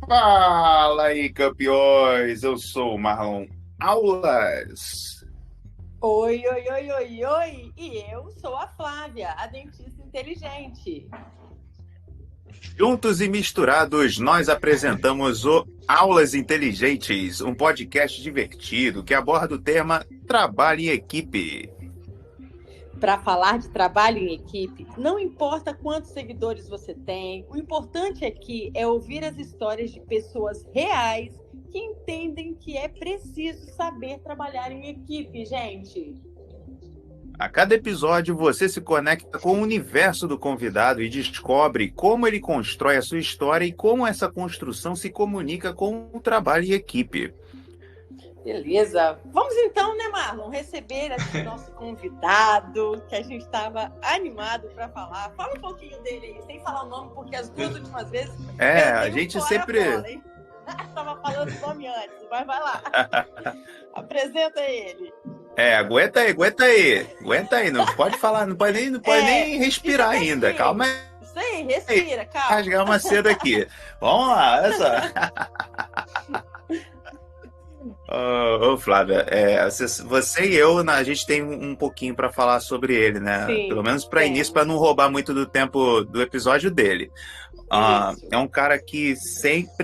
Fala aí, campeões! Eu sou o Marlon Aulas. Oi, oi, oi, oi, oi! E eu sou a Flávia, a dentista inteligente. Juntos e misturados, nós apresentamos o Aulas Inteligentes, um podcast divertido que aborda o tema trabalho em equipe. Para falar de trabalho em equipe, não importa quantos seguidores você tem, o importante aqui é ouvir as histórias de pessoas reais que entendem que é preciso saber trabalhar em equipe, gente. A cada episódio, você se conecta com o universo do convidado e descobre como ele constrói a sua história e como essa construção se comunica com o trabalho em equipe. Beleza. Vamos então, né, Marlon, receber esse nosso convidado, que a gente estava animado para falar. Fala um pouquinho dele aí, sem falar o nome, porque as duas últimas vezes A gente sempre... Estava falando o nome antes, mas vai lá. Apresenta ele. Aguenta aí, não pode falar, não pode nem respirar ainda, calma aí. Isso aí, respira, calma. Rasgar uma seda aqui. Vamos lá, olha só. Flávia, você e eu, a gente tem um pouquinho para falar sobre ele, né? Sim, pelo menos para início, para não roubar muito do tempo do episódio dele. É um cara que sempre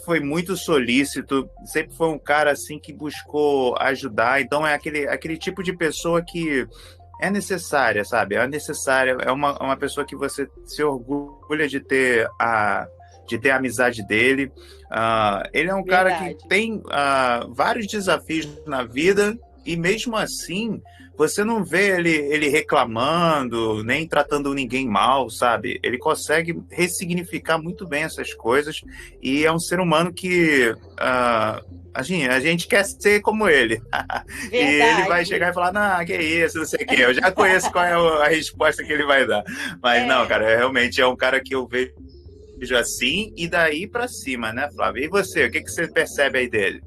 foi muito solícito, sempre foi um cara assim que buscou ajudar. Então é aquele tipo de pessoa que é necessária, sabe? É necessária, é uma pessoa que você se orgulha de ter a amizade dele. Ele é um cara que tem vários desafios na vida e mesmo assim você não vê ele reclamando, nem tratando ninguém mal, sabe? Ele consegue ressignificar muito bem essas coisas e é um ser humano que a gente quer ser como ele. E ele vai chegar e falar, não, que isso, não sei o quê. Eu já conheço qual é a resposta que ele vai dar. Mas não, cara, realmente é um cara que eu vejo assim e daí pra cima, né, Flávia? E você, o que você percebe aí dele?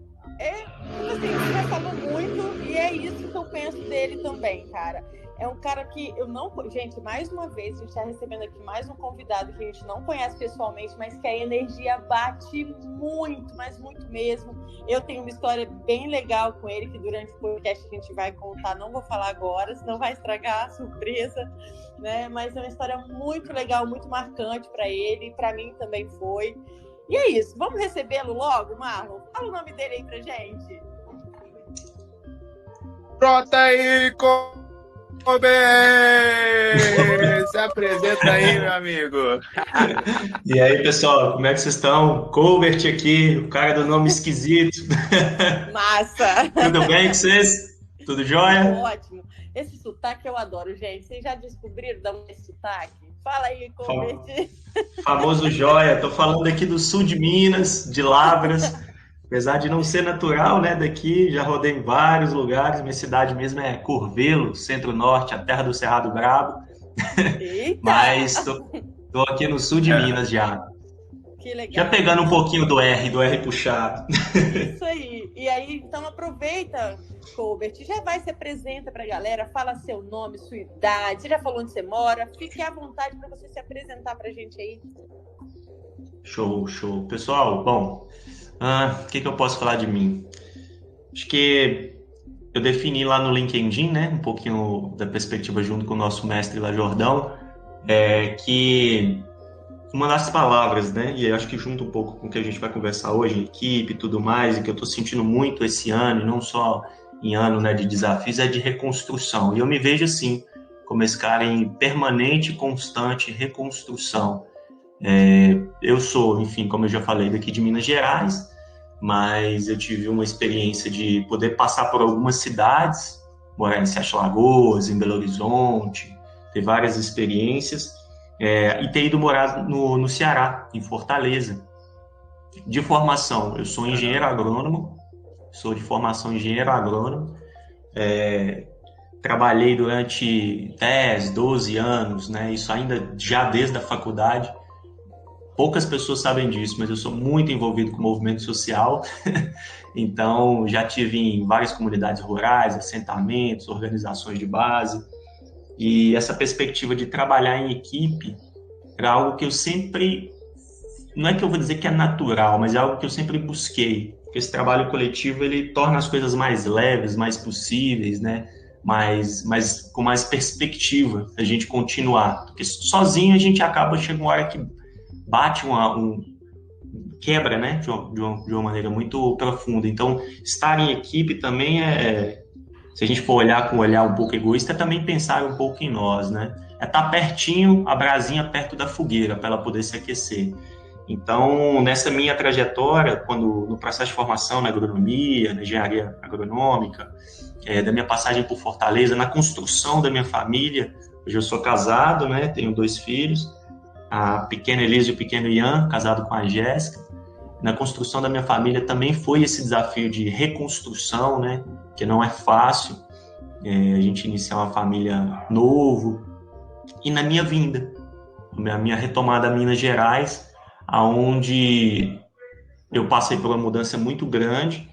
Você já falou muito e é isso que eu penso dele também, cara. É um cara que eu não... Gente, mais uma vez, a gente está recebendo aqui mais um convidado que a gente não conhece pessoalmente, mas que a energia bate muito, mas muito mesmo. Eu tenho uma história bem legal com ele, que durante o podcast a gente vai contar, não vou falar agora, senão vai estragar a surpresa, né? Mas é uma história muito legal, muito marcante para ele, e para mim também foi. E é isso, vamos recebê-lo logo, Marlon? Fala o nome dele aí pra gente. Pronto aí, se apresenta aí, meu amigo. E aí, pessoal, como é que vocês estão? Colbert aqui, o cara do nome esquisito. Massa! Tudo bem com vocês? Tudo jóia? Ótimo. Esse sotaque eu adoro, gente. Vocês já descobriram de onde é esse sotaque? Fala aí, Colbert. Famoso jóia. Tô falando aqui do sul de Minas, de Lavras. Apesar de não ser natural, né, daqui, já rodei em vários lugares. Minha cidade mesmo é Curvelo, Centro-Norte, a terra do Cerrado Brabo. Eita! Mas tô aqui no sul de Minas já. Que legal. Já pegando um pouquinho do R puxado. Isso aí. E aí, então aproveita, Colbert, já vai, se apresenta pra galera, fala seu nome, sua idade, você já falou onde você mora, fique à vontade para você se apresentar pra gente aí. Show. Pessoal, bom, o que eu posso falar de mim? Acho que eu defini lá no LinkedIn, né, um pouquinho da perspectiva junto com o nosso mestre lá, Jordão, que uma das palavras, né, e eu acho que junto um pouco com o que a gente vai conversar hoje, equipe e tudo mais, e que eu tô sentindo muito esse ano, e não só em ano, né, de desafios, é de reconstrução. E eu me vejo assim, como esse cara em permanente, constante reconstrução. Eu sou, enfim, como eu já falei, daqui de Minas Gerais, mas eu tive uma experiência de poder passar por algumas cidades, morar em Sete Lagoas, em Belo Horizonte, ter várias experiências, e ter ido morar no Ceará, em Fortaleza. De formação, eu sou engenheiro agrônomo, trabalhei durante 10, 12 anos, né, isso ainda já desde a faculdade. Poucas pessoas sabem disso, mas eu sou muito envolvido com o movimento social. Então, já tive em várias comunidades rurais, assentamentos, organizações de base. E essa perspectiva de trabalhar em equipe era algo que eu sempre não é que eu vou dizer que é natural, mas é algo que eu sempre busquei. Porque esse trabalho coletivo, ele torna as coisas mais leves, mais possíveis, né? Com mais perspectiva a gente continuar. Porque sozinho a gente acaba, chega uma hora que bate quebra, né? De uma maneira muito profunda. Então, estar em equipe também se a gente for olhar com um olhar um pouco egoísta, é também pensar um pouco em nós, né? É estar pertinho, a brasinha perto da fogueira, para ela poder se aquecer. Então, nessa minha trajetória, no processo de formação na agronomia, na engenharia agronômica, da minha passagem por Fortaleza, na construção da minha família, hoje eu sou casado, né? Tenho 2 filhos, a pequena Elise e o pequeno Ian, casado com a Jéssica. Na construção da minha família também foi esse desafio de reconstrução, né? Que não é fácil, a gente iniciar uma família novo. E na minha vinda, a minha retomada a Minas Gerais, aonde eu passei por uma mudança muito grande,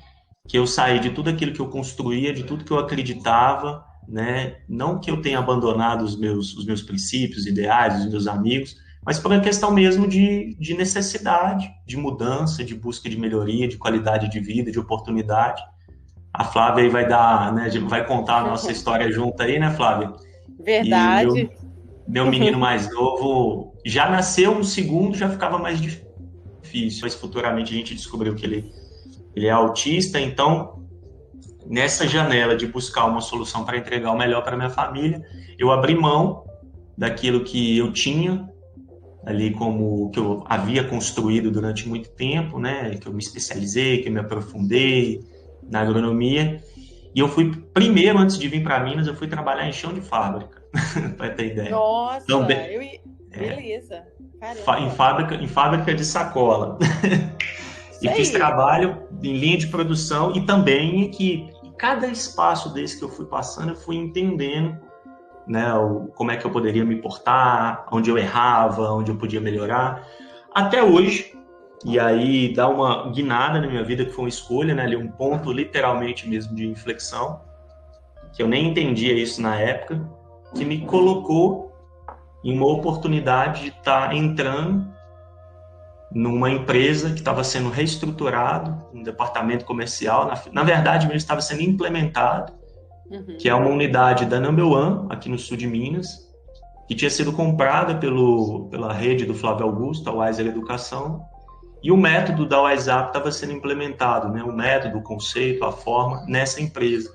que eu saí de tudo aquilo que eu construía, de tudo que eu acreditava, né? Não que eu tenha abandonado os meus princípios, ideais, os meus amigos, mas por uma questão mesmo de necessidade, de mudança, de busca de melhoria, de qualidade de vida, de oportunidade. A Flávia aí vai dar, né, vai contar a nossa história junto aí, né, Flávia? Verdade. E meu menino mais novo já nasceu, no segundo já ficava mais difícil, mas futuramente a gente descobriu que ele é autista, então nessa janela de buscar uma solução para entregar o melhor para minha família, eu abri mão daquilo que eu tinha ali como que eu havia construído durante muito tempo, né, que eu me especializei, que eu me aprofundei na agronomia, e eu fui primeiro, antes de vir para Minas, eu fui trabalhar em chão de fábrica, para ter ideia. Nossa, então, beleza. Em fábrica de sacola. E fiz trabalho em linha de produção e também em equipe. E cada espaço desse que eu fui passando, eu fui entendendo, né, como é que eu poderia me portar, onde eu errava, onde eu podia melhorar. Até hoje, e aí dá uma guinada na minha vida, que foi uma escolha, né, ali um ponto literalmente mesmo de inflexão, que eu nem entendia isso na época, que me colocou em uma oportunidade de estar entrando numa empresa que estava sendo reestruturado, um departamento comercial, na verdade ele estava sendo implementado, que é uma unidade da Number One, aqui no sul de Minas, que tinha sido comprada pela rede do Flávio Augusto, a Wiser Educação, e o método da WhatsApp estava sendo implementado, né? O método, o conceito, a forma, nessa empresa.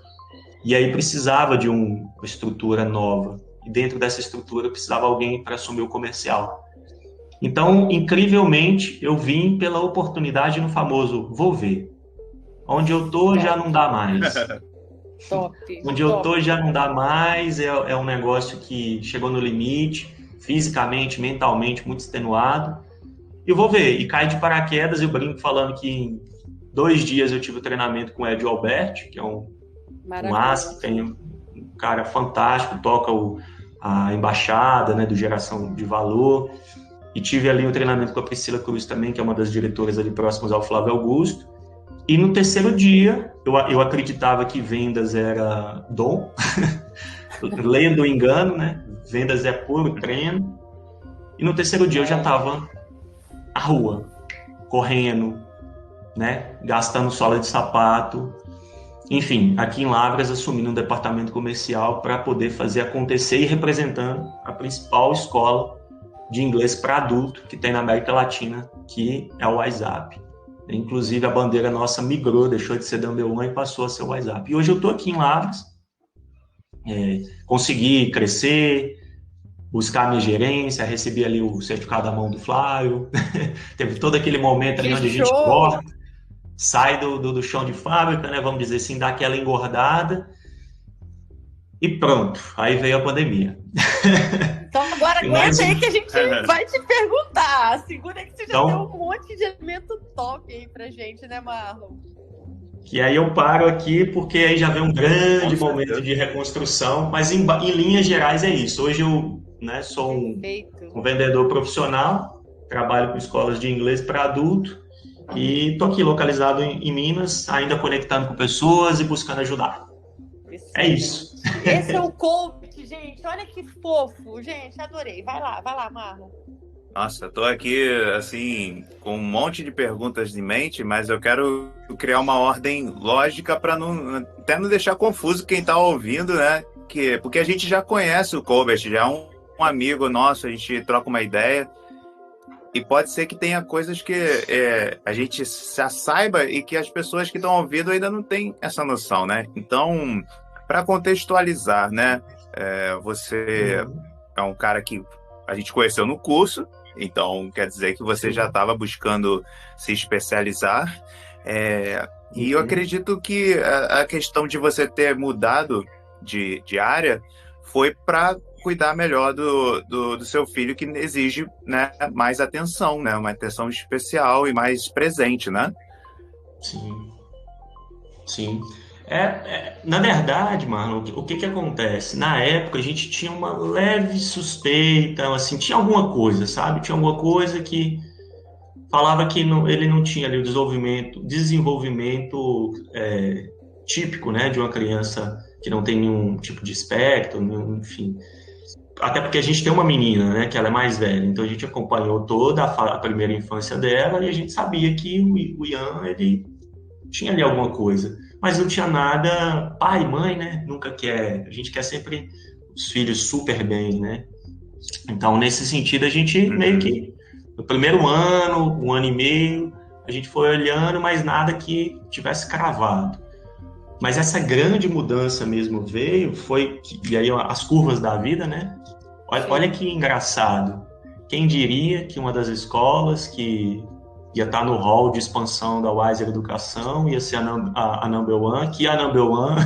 E aí precisava de uma estrutura nova, e dentro dessa estrutura precisava alguém para assumir o comercial. Então, incrivelmente, eu vim pela oportunidade no famoso vou ver. Onde eu tô já não dá mais. Onde eu tô já não dá mais, é um negócio que chegou no limite, fisicamente, mentalmente, muito extenuado. E eu vou ver, e cai de paraquedas, eu brinco falando que em 2 dias eu tive o treinamento com o Edio Alberti, que é um astro, tem um cara fantástico, toca a embaixada, né, do Geração de Valor. E tive ali um treinamento com a Priscila Cruz também, que é uma das diretoras ali próximas ao Flávio Augusto. E no 3º dia, eu acreditava que vendas era dom, lendo o engano, né? Vendas é puro treino. E no 3º dia eu já estava à rua, correndo, né? Gastando sola de sapato. Enfim, aqui em Lavras, assumindo um departamento comercial para poder fazer acontecer e representando a principal escola de inglês para adulto que tem na América Latina, que é o WhatsApp. Inclusive, a bandeira nossa migrou, deixou de ser Number One e passou a ser o WhatsApp. E hoje eu estou aqui em Lavras, consegui crescer, buscar a minha gerência, recebi ali o certificado da mão do Flávio, teve todo aquele momento ali onde a gente corta, sai do chão de fábrica, né, vamos dizer assim, dá aquela engordada, e pronto, aí veio a pandemia. Então agora aguenta aí que a gente vai te perguntar. Segura aí que você já deu um monte de elemento top aí pra gente, né, Marlon? Que aí eu paro aqui, porque aí já vem um grande momento de reconstrução, mas em linhas gerais é isso. Hoje eu, né, sou um vendedor profissional, trabalho com escolas de inglês para adulto, e tô aqui localizado em Minas, ainda conectando com pessoas e buscando ajudar. É isso. Esse é o coach, gente. Olha que fofo. Gente, adorei. Vai lá, Marlon. Nossa, eu tô aqui, assim, com um monte de perguntas em mente, mas eu quero criar uma ordem lógica para até não deixar confuso quem tá ouvindo, né? Porque a gente já conhece o Colbert, já é um amigo nosso, a gente troca uma ideia, e pode ser que tenha coisas que a gente já saiba e que as pessoas que estão ouvindo ainda não têm essa noção, né? Então, para contextualizar, né? Você é um cara que a gente conheceu no curso, então quer dizer que você já estava buscando se especializar. E eu acredito que a questão de você ter mudado de área foi para cuidar melhor do seu filho, que exige, né, mais atenção, né? Uma atenção especial e mais presente, né? Sim, sim. Na verdade, mano, o que que acontece? Na época a gente tinha uma leve suspeita, assim, tinha alguma coisa, sabe? Tinha alguma coisa que falava que ele não tinha ali o desenvolvimento típico, né, de uma criança que não tem nenhum tipo de espectro, enfim. Até porque a gente tem uma menina, né, que ela é mais velha, então a gente acompanhou toda a primeira infância dela e a gente sabia que o Ian, ele tinha ali alguma coisa, mas não tinha nada, pai, mãe, né, nunca quer, a gente quer sempre os filhos super bem, né, então nesse sentido a gente meio que, no primeiro ano, um ano e meio, a gente foi olhando, mas nada que tivesse cravado. Mas essa grande mudança mesmo veio, e aí as curvas da vida, né? Olha que engraçado. Quem diria que uma das escolas que ia estar no hall de expansão da Wiser Educação ia ser a Number One, que a Number One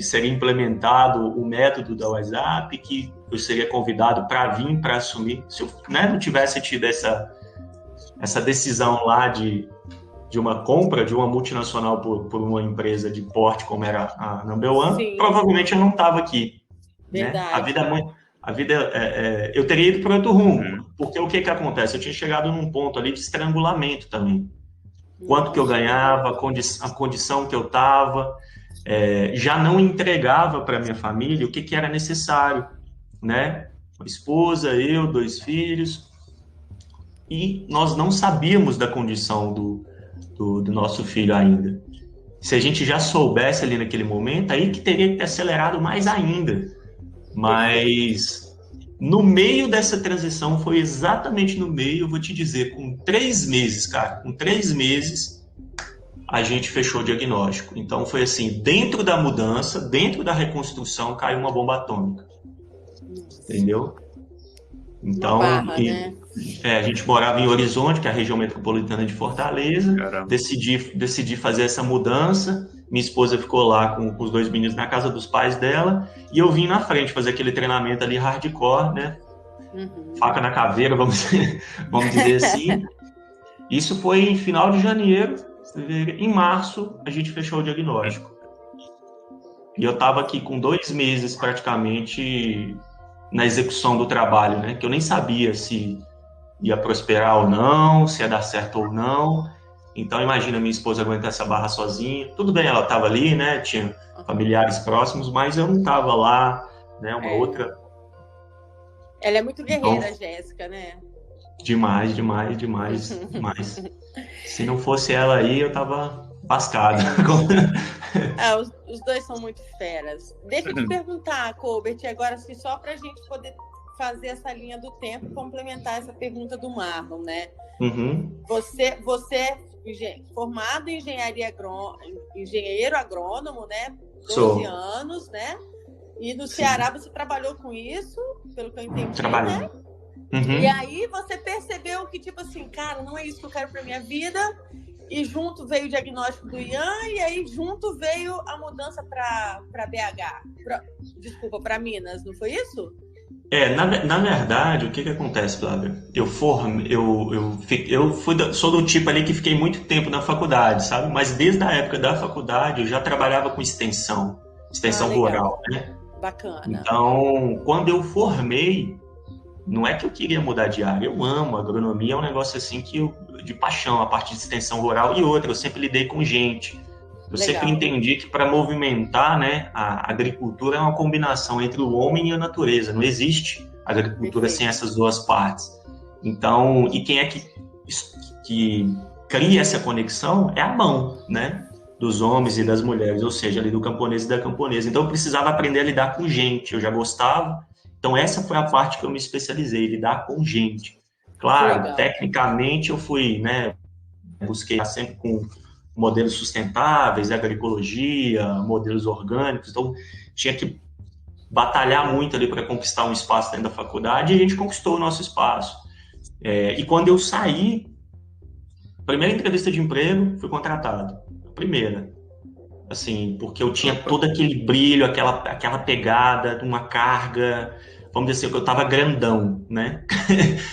seria implementado o método da WhatsApp, que eu seria convidado para vir, para assumir. Se eu, né, não tivesse tido essa decisão lá de uma compra de uma multinacional por uma empresa de porte como era a Number One, sim, provavelmente eu não estava aqui. Verdade. Né? A vida eu teria ido para outro rumo, porque o que acontece? Eu tinha chegado num ponto ali de estrangulamento também. Quanto que eu ganhava, a condição que eu estava, já não entregava para minha família o que era necessário, né? Uma esposa, eu, 2 filhos, e nós não sabíamos da condição do nosso filho ainda. Se a gente já soubesse ali naquele momento, aí que teria que ter acelerado mais ainda. Mas no meio dessa transição, foi exatamente no meio, eu vou te dizer, com 3 meses, cara, com 3 meses, a gente fechou o diagnóstico. Então foi assim, dentro da mudança, dentro da reconstrução, caiu uma bomba atômica. Entendeu? Então, né? A gente morava em Horizonte, que é a região metropolitana de Fortaleza. Decidi fazer essa mudança. Minha esposa ficou lá com os 2 meninos na casa dos pais dela. E eu vim na frente fazer aquele treinamento ali hardcore, né? Faca na caveira, vamos dizer assim. Isso foi em final de janeiro. Em março, a gente fechou o diagnóstico. E eu estava aqui com 2 meses praticamente na execução do trabalho, né? Que eu nem sabia se ia prosperar ou não, se ia dar certo ou não. Então, imagina minha esposa aguentar essa barra sozinha. Tudo bem, ela estava ali, né? Tinha familiares próximos, mas eu não estava lá, né? Outra... Ela é muito guerreira, então, Jéssica, né? Demais. Se não fosse ela aí, eu tava lascado. Os 2 são muito feras. Deixa eu te perguntar, Colbert, agora assim, só para a gente poder fazer essa linha do tempo e complementar essa pergunta do Marlon, né? Você é formado em engenheiro agrônomo, né? 12 anos, né? E no Ceará você trabalhou com isso, pelo que eu entendi, Trabalhei. Né? E aí você percebeu que, tipo assim, cara, não é isso que eu quero para minha vida. E junto veio o diagnóstico do Ian, e aí junto veio a mudança para BH. Para Minas, não foi isso? Na verdade, o que acontece, Flávia? Sou do tipo ali que fiquei muito tempo na faculdade, sabe? Mas desde a época da faculdade eu já trabalhava com extensão rural, né? Bacana. Então, quando eu formei, não é que eu queria mudar de área, eu amo agronomia, é um negócio assim de paixão, a parte de extensão rural. E outra, eu sempre lidei com gente. Eu sempre entendi que para movimentar, né, a agricultura é uma combinação entre o homem e a natureza. Não existe A agricultura sem essas duas partes. Então, e quem é que cria essa conexão é a mão, né? Dos homens e das mulheres, ou seja, ali do camponês e da camponesa. Então, eu precisava aprender a lidar com gente, eu já gostava. Então, essa foi a parte que eu me especializei, lidar com gente. Claro, tecnicamente eu fui, né? Busquei sempre com modelos sustentáveis, agroecologia, modelos orgânicos. Então, tinha que batalhar muito ali para conquistar um espaço dentro da faculdade, e a gente conquistou o nosso espaço. E quando eu saí, primeira entrevista de emprego, fui contratado. Primeira. Assim, porque eu tinha todo aquele brilho, aquela pegada, uma carga, vamos dizer assim, que eu tava grandão, né?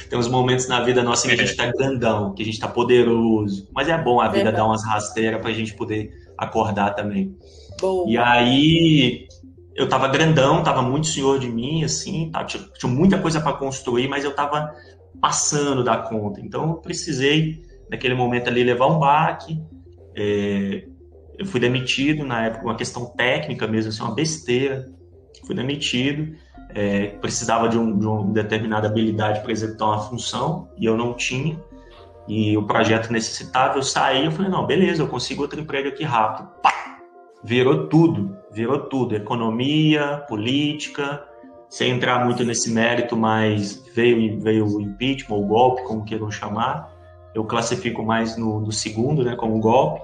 Tem uns momentos na vida nossa que a gente tá grandão, que a gente tá poderoso, mas é bom a vida dar umas rasteiras pra gente poder acordar também. Boa. E aí, eu tava grandão, tava muito senhor de mim, assim, tinha muita coisa para construir, mas eu tava passando da conta. Então, eu precisei, naquele momento ali, levar um baque. Eu fui demitido na época, uma questão técnica mesmo, assim, uma besteira. Fui demitido, precisava de uma determinada habilidade para executar uma função, e eu não tinha. E o projeto necessitava, eu saí, eu falei, não, beleza, eu consigo outro emprego aqui rápido. Pá! Virou tudo. Economia, política, sem entrar muito nesse mérito, mas veio o impeachment, o golpe, como queiram chamar. Eu classifico mais no segundo, né, como golpe.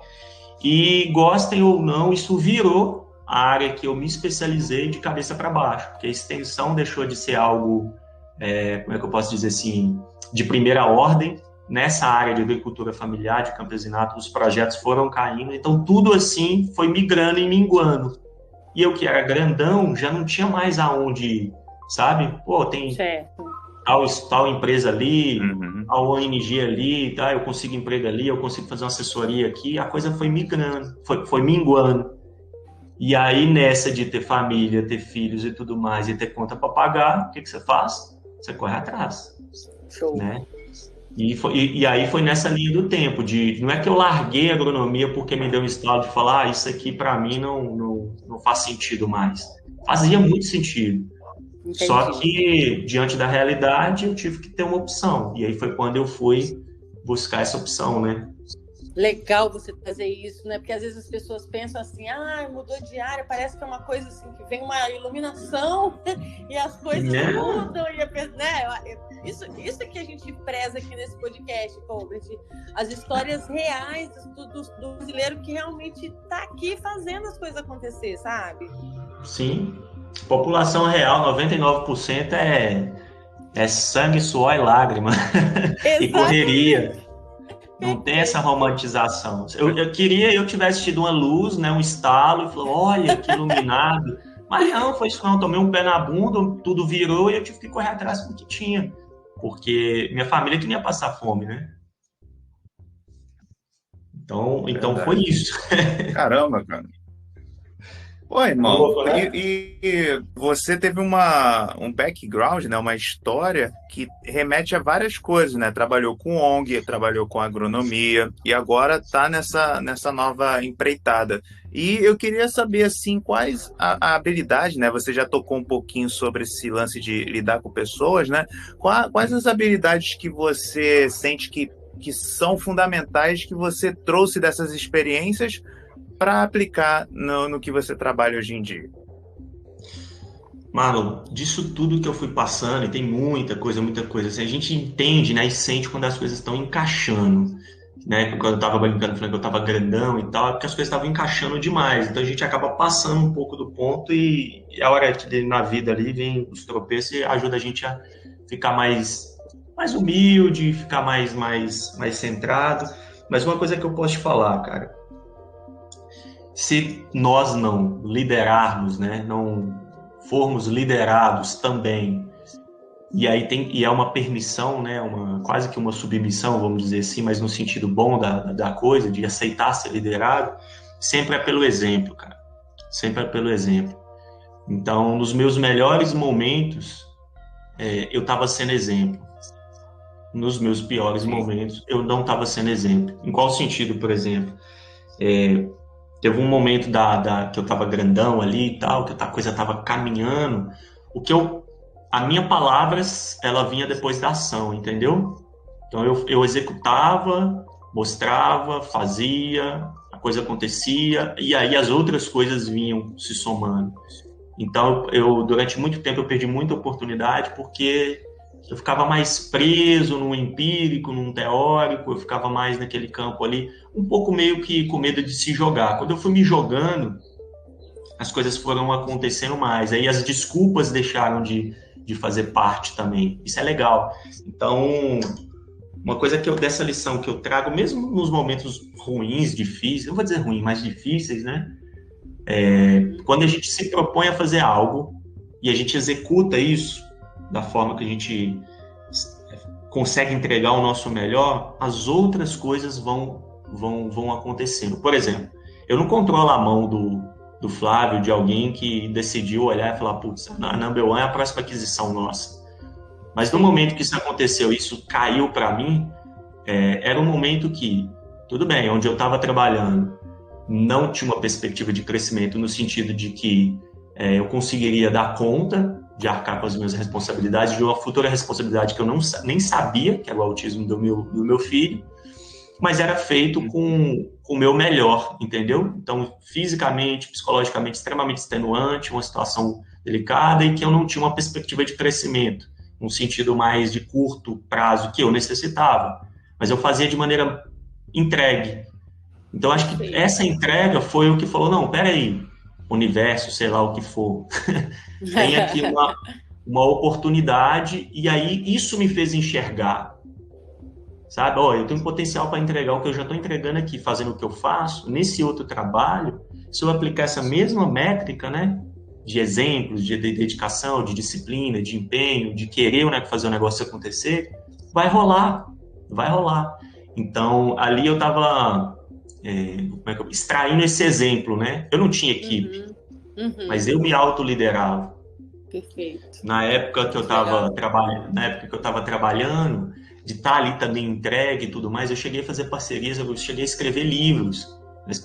E gostem ou não, isso virou a área que eu me especializei de cabeça para baixo, porque a extensão deixou de ser algo, como é que eu posso dizer assim, de primeira ordem. Nessa área de agricultura familiar, de campesinato, os projetos foram caindo, então tudo assim foi migrando e minguando. E eu que era grandão, já não tinha mais aonde ir, sabe? Pô, tem tal empresa ali, a ONG ali, tá? Eu consigo emprego ali, eu consigo fazer uma assessoria aqui, a coisa foi migrando, foi minguando. E aí, nessa de ter família, ter filhos e tudo mais, e ter conta para pagar, o que você faz? Você corre atrás. Show. Né? E aí foi nessa linha do tempo, não é que eu larguei a agronomia porque me deu um estalo de falar, isso aqui para mim não faz sentido mais. Fazia muito sentido. Entendi. Só que, diante da realidade, eu tive que ter uma opção. E aí foi quando eu fui buscar essa opção, né? Legal você trazer isso, né? Porque às vezes as pessoas pensam assim, mudou de área, parece que é uma coisa assim, que vem uma iluminação e as coisas mudam, né? Isso é que a gente preza aqui nesse podcast, Colbert. As histórias reais do brasileiro que realmente está aqui fazendo as coisas acontecer, sabe? Sim. População real, 99% é sangue, suor e lágrima. E correria. Não tem essa romantização. Eu queria eu tivesse tido uma luz, né, um estalo, e falou, olha, que iluminado. Mas não, foi isso não. Tomei um pé na bunda, tudo virou e eu tive que correr atrás do que tinha. Porque minha família que não ia passar fome, né? Então foi isso. Caramba, cara. Pô, irmão, louco, né? E você teve um background, né, uma história que remete a várias coisas, né? Trabalhou com ONG, trabalhou com agronomia e agora está nessa nova empreitada. E eu queria saber, assim, quais a habilidade, né? Você já tocou um pouquinho sobre esse lance de lidar com pessoas, né? Quais as habilidades que você sente que são fundamentais, que você trouxe dessas experiências para aplicar no que você trabalha hoje em dia? Marlon, disso tudo que eu fui passando, e tem muita coisa, assim, a gente entende, né, e sente quando as coisas estão encaixando, né, quando eu tava brincando, falando que eu tava grandão e tal, é porque as coisas estavam encaixando demais, então a gente acaba passando um pouco do ponto e a hora que na vida ali vem os tropeços e ajuda a gente a ficar mais humilde, ficar mais centrado. Mas uma coisa que eu posso te falar, cara, se nós não liderarmos, né, não formos liderados também, e aí é uma permissão, né, quase que uma submissão, vamos dizer assim, mas no sentido bom da coisa, de aceitar ser liderado, sempre é pelo exemplo, cara. Sempre é pelo exemplo. Então, nos meus melhores momentos, eu estava sendo exemplo. Nos meus piores momentos, eu não estava sendo exemplo. Em qual sentido, por exemplo? Teve um momento que eu tava grandão ali e tal, que a coisa tava caminhando. O que eu a minha palavra, ela vinha depois da ação, entendeu? Então eu executava, mostrava, fazia, a coisa acontecia, e aí as outras coisas vinham se somando. Então durante muito tempo eu perdi muita oportunidade porque eu ficava mais preso num empírico, num teórico, eu ficava mais naquele campo ali, um pouco meio que com medo de se jogar. Quando eu fui me jogando, as coisas foram acontecendo mais. Aí as desculpas deixaram de fazer parte também. Isso é legal. Então, uma coisa dessa lição que eu trago, mesmo nos momentos ruins, difíceis, não vou dizer ruim, mas difíceis, né? Quando a gente se propõe a fazer algo e a gente executa isso da forma que a gente consegue entregar o nosso melhor, as outras coisas vão acontecendo. Por exemplo, eu não controlo a mão do Flávio, de alguém que decidiu olhar e falar, putz, a Number One é a próxima aquisição nossa. Mas no momento que isso aconteceu, isso caiu para mim, era um momento que, tudo bem, onde eu estava trabalhando, não tinha uma perspectiva de crescimento no sentido de que eu conseguiria dar conta de arcar com as minhas responsabilidades, de uma futura responsabilidade que eu nem sabia, que era o autismo do meu filho, mas era feito com o meu melhor, entendeu? Então, fisicamente, psicologicamente, extremamente extenuante, uma situação delicada e que eu não tinha uma perspectiva de crescimento, um sentido mais de curto prazo que eu necessitava, mas eu fazia de maneira entregue. Então, acho que essa entrega foi o que falou, não, peraí, universo, sei lá o que for, tem aqui uma oportunidade, e aí isso me fez enxergar, sabe? Eu tenho potencial para entregar o que eu já estou entregando aqui, fazendo o que eu faço, nesse outro trabalho, se eu aplicar essa mesma métrica, né, de exemplos, de dedicação, de disciplina, de empenho, de querer, né, fazer o negócio acontecer, vai rolar. Então, ali eu estava extraindo esse exemplo, né? Eu não tinha equipe, mas eu me autoliderava. Perfeito. Na época que eu estava trabalhando, de estar ali também entregue e tudo mais, eu cheguei a fazer parcerias, eu cheguei a escrever livros.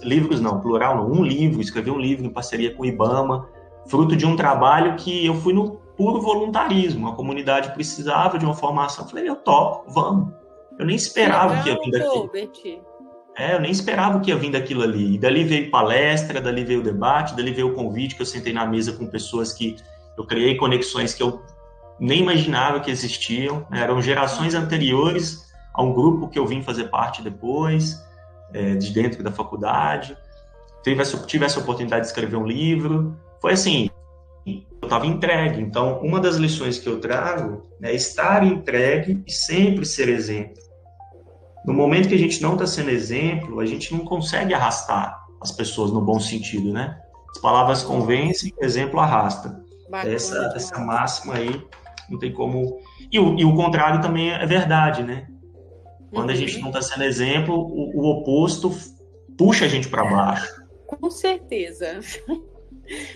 Livros não, plural não, escrevi um livro em parceria com o IBAMA, fruto de um trabalho que eu fui no puro voluntarismo. A comunidade precisava de uma formação, eu falei, eu topo, vamos. Eu nem esperava que ia vir daquilo. Eu nem esperava que ia vir daquilo ali. E dali veio palestra, dali veio o debate, dali veio o convite que eu sentei na mesa com pessoas que eu criei conexões que eu nem imaginava que existiam. Eram gerações anteriores a um grupo que eu vim fazer parte depois, de dentro da faculdade. Tive essa oportunidade de escrever um livro. Foi assim, eu estava entregue. Então, uma das lições que eu trago é estar entregue e sempre ser exemplo. No momento que a gente não está sendo exemplo, a gente não consegue arrastar as pessoas no bom sentido, né? As palavras convencem, o exemplo arrasta. Essa máxima aí, não tem como... E o contrário também é verdade, né? Quando a gente não está sendo exemplo, o oposto puxa a gente para baixo. Com certeza.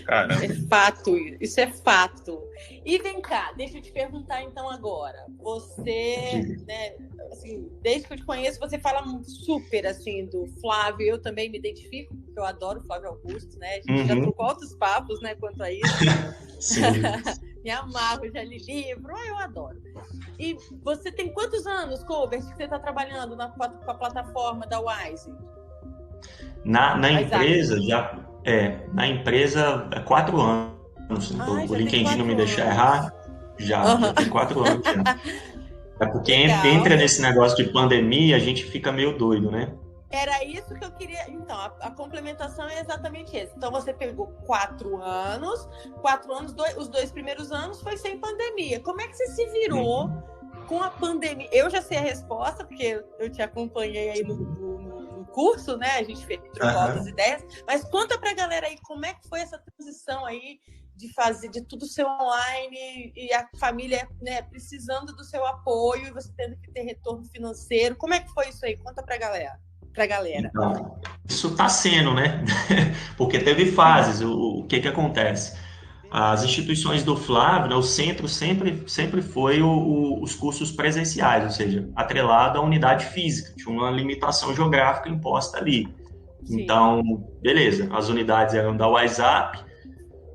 Caramba. É fato, isso é fato. E vem cá, deixa eu te perguntar então agora. Você, né, assim, desde que eu te conheço, você fala super assim do Flávio. Eu também me identifico, porque eu adoro o Flávio Augusto, né? A gente já trocou altos papos, né, quanto a isso. Sim. Me amarro, já li livro, eu adoro. E você tem quantos anos, Colbert, que você está trabalhando com a plataforma da Wise? Na empresa, na empresa, 4 anos. O LinkedIn não me deixar errar, já tem 4 anos já. É porque entra nesse negócio de pandemia, a gente fica meio doido, né? Era isso que eu queria. Então, a complementação é exatamente essa. Então, você pegou 4 anos, os 2 primeiros anos foi sem pandemia. Como é que você se virou com a pandemia? Eu já sei a resposta, porque eu te acompanhei aí no curso, né? A gente trocou altas ideias. Mas conta pra galera aí como é que foi essa transição aí de fazer de tudo ser online e a família, né, precisando do seu apoio e você tendo que ter retorno financeiro. Como é que foi isso aí? Conta pra galera. Então, isso está sendo, né? Porque teve fases. O que acontece? As instituições do Flávio, né, o centro sempre foi os cursos presenciais, ou seja, atrelado à unidade física, tinha uma limitação geográfica imposta ali. Sim. Então, beleza, as unidades eram da WhatsApp,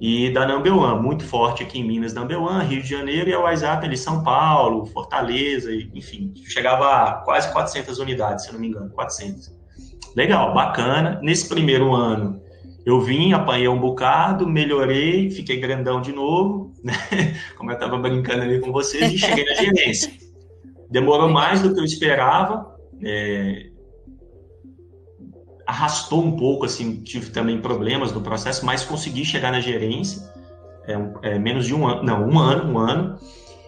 e da Number One, muito forte aqui em Minas, Number One, Rio de Janeiro, e a WhatsApp ali, São Paulo, Fortaleza, enfim, chegava a quase 400 unidades, se eu não me engano, 400. Legal, bacana. Nesse primeiro ano, eu vim, apanhei um bocado, melhorei, fiquei grandão de novo, né? Como eu estava brincando ali com vocês, e cheguei na gerência. Demorou mais do que eu esperava, arrastou um pouco, assim, tive também problemas no processo, mas consegui chegar na gerência, menos de um ano, não, um ano,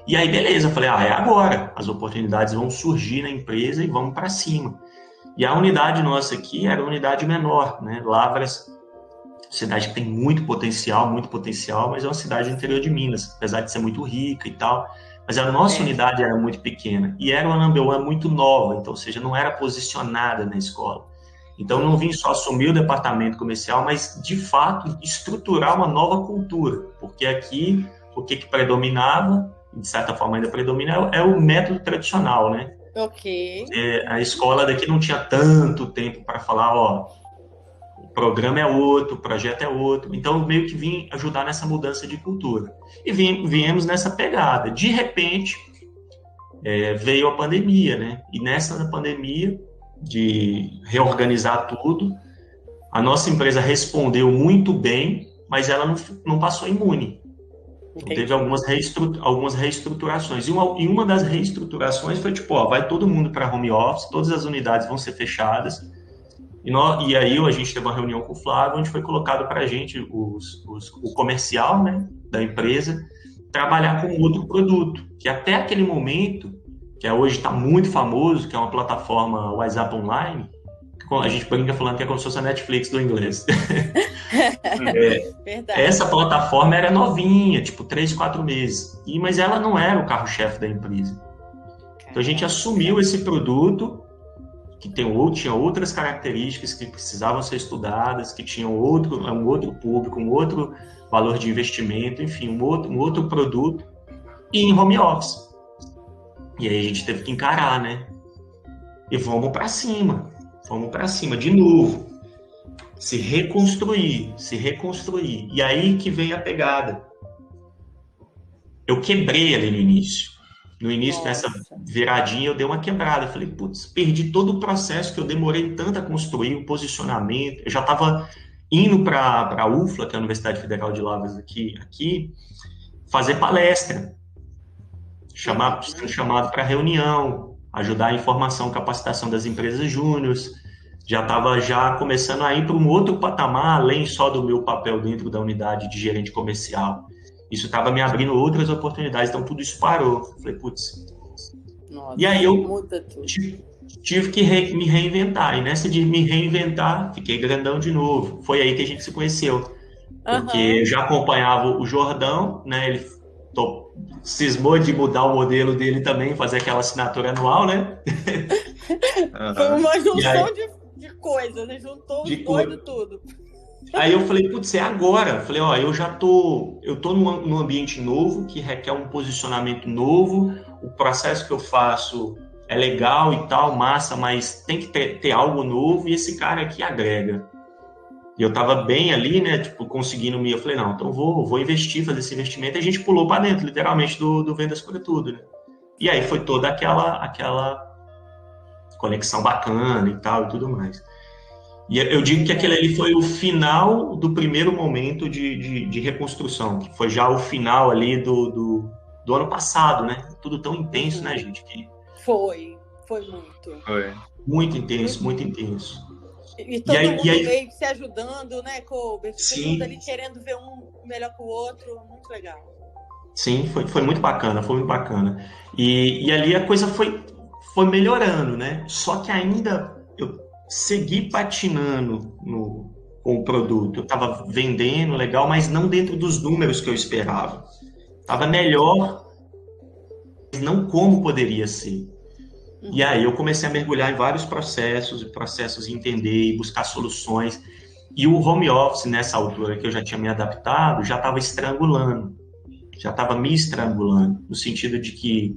e aí beleza, eu falei, é agora, as oportunidades vão surgir na empresa e vamos para cima. E a unidade nossa aqui era uma unidade menor, né? Lavras, cidade que tem muito potencial, mas é uma cidade do interior de Minas, apesar de ser muito rica e tal, mas a nossa unidade era muito pequena, e era uma Number One muito nova, então, ou seja, não era posicionada na escola. Então, não vim só assumir o departamento comercial, mas, de fato, estruturar uma nova cultura, porque aqui, o que predominava, de certa forma ainda predomina, é o método tradicional, né? Ok. A escola daqui não tinha tanto tempo para falar, o programa é outro, o projeto é outro. Então, meio que vim ajudar nessa mudança de cultura. E viemos nessa pegada. De repente, veio a pandemia, né? E nessa pandemia, de reorganizar tudo, a nossa empresa respondeu muito bem, mas ela não passou imune. Então, teve algumas reestruturações. E uma das reestruturações foi tipo, vai todo mundo para home office, todas as unidades vão ser fechadas. E aí a gente teve uma reunião com o Flávio, onde foi colocado para a gente o comercial, né, da empresa, trabalhar com outro produto, que até aquele momento, que hoje está muito famoso, que é uma plataforma WhatsApp Online, a gente brinca falando que é como se fosse a Netflix do inglês. Essa plataforma era novinha, tipo 3, 4 meses, mas ela não era o carro-chefe da empresa. Então a gente assumiu esse produto, que tinha outras características que precisavam ser estudadas, que tinham um outro público, um outro valor de investimento, enfim, um outro produto, e em home office. E aí a gente teve que encarar, né? E vamos para cima de novo. Se reconstruir. E aí que vem a pegada. Eu quebrei ali no início. No início, nessa viradinha, eu dei uma quebrada. Eu falei, putz, perdi todo o processo que eu demorei tanto a construir, o posicionamento. Eu já estava indo para a UFLA, que é a Universidade Federal de Lavras aqui, fazer palestra. Sendo chamado para reunião, ajudar a informação, capacitação das empresas júniores. Já estava começando a ir para um outro patamar, além só do meu papel dentro da unidade de gerente comercial. Isso estava me abrindo outras oportunidades, então tudo isso parou. Falei, putz. E aí eu tive que me reinventar. E nessa de me reinventar, fiquei grandão de novo. Foi aí que a gente se conheceu. Porque eu já acompanhava o Jordão, né? Ele cismou de mudar o modelo dele também, fazer aquela assinatura anual, né? Foi uma junção de coisas, né? Juntou os dois tudo. Aí eu falei, putz, é agora. Falei, eu tô num ambiente novo, que requer um posicionamento novo, o processo que eu faço é legal e tal, massa, mas tem que ter algo novo, e esse cara aqui agrega. E eu tava bem ali, né, tipo, conseguindo eu falei, não, então vou investir, fazer esse investimento, e a gente pulou para dentro, literalmente, do Vendas por Tudo, né? E aí foi toda aquela conexão bacana e tal, e tudo mais. E eu digo que aquele ali foi o final do primeiro momento de reconstrução, que foi já o final ali do ano passado, né? Tudo tão intenso, né, gente? Foi muito. Foi. Muito intenso, muito intenso. E todo mundo meio se ajudando, né, Colbert? Todo mundo ali querendo ver um melhor que o outro, muito legal. Sim, foi muito bacana, foi muito bacana. E ali a coisa foi melhorando, né? Só que ainda eu segui patinando com o produto. Eu estava vendendo legal, mas não dentro dos números que eu esperava. Estava melhor, mas não como poderia ser. E aí eu comecei a mergulhar em vários processos, entender e buscar soluções. E o home office, nessa altura que eu já tinha me adaptado, já estava me estrangulando, no sentido de que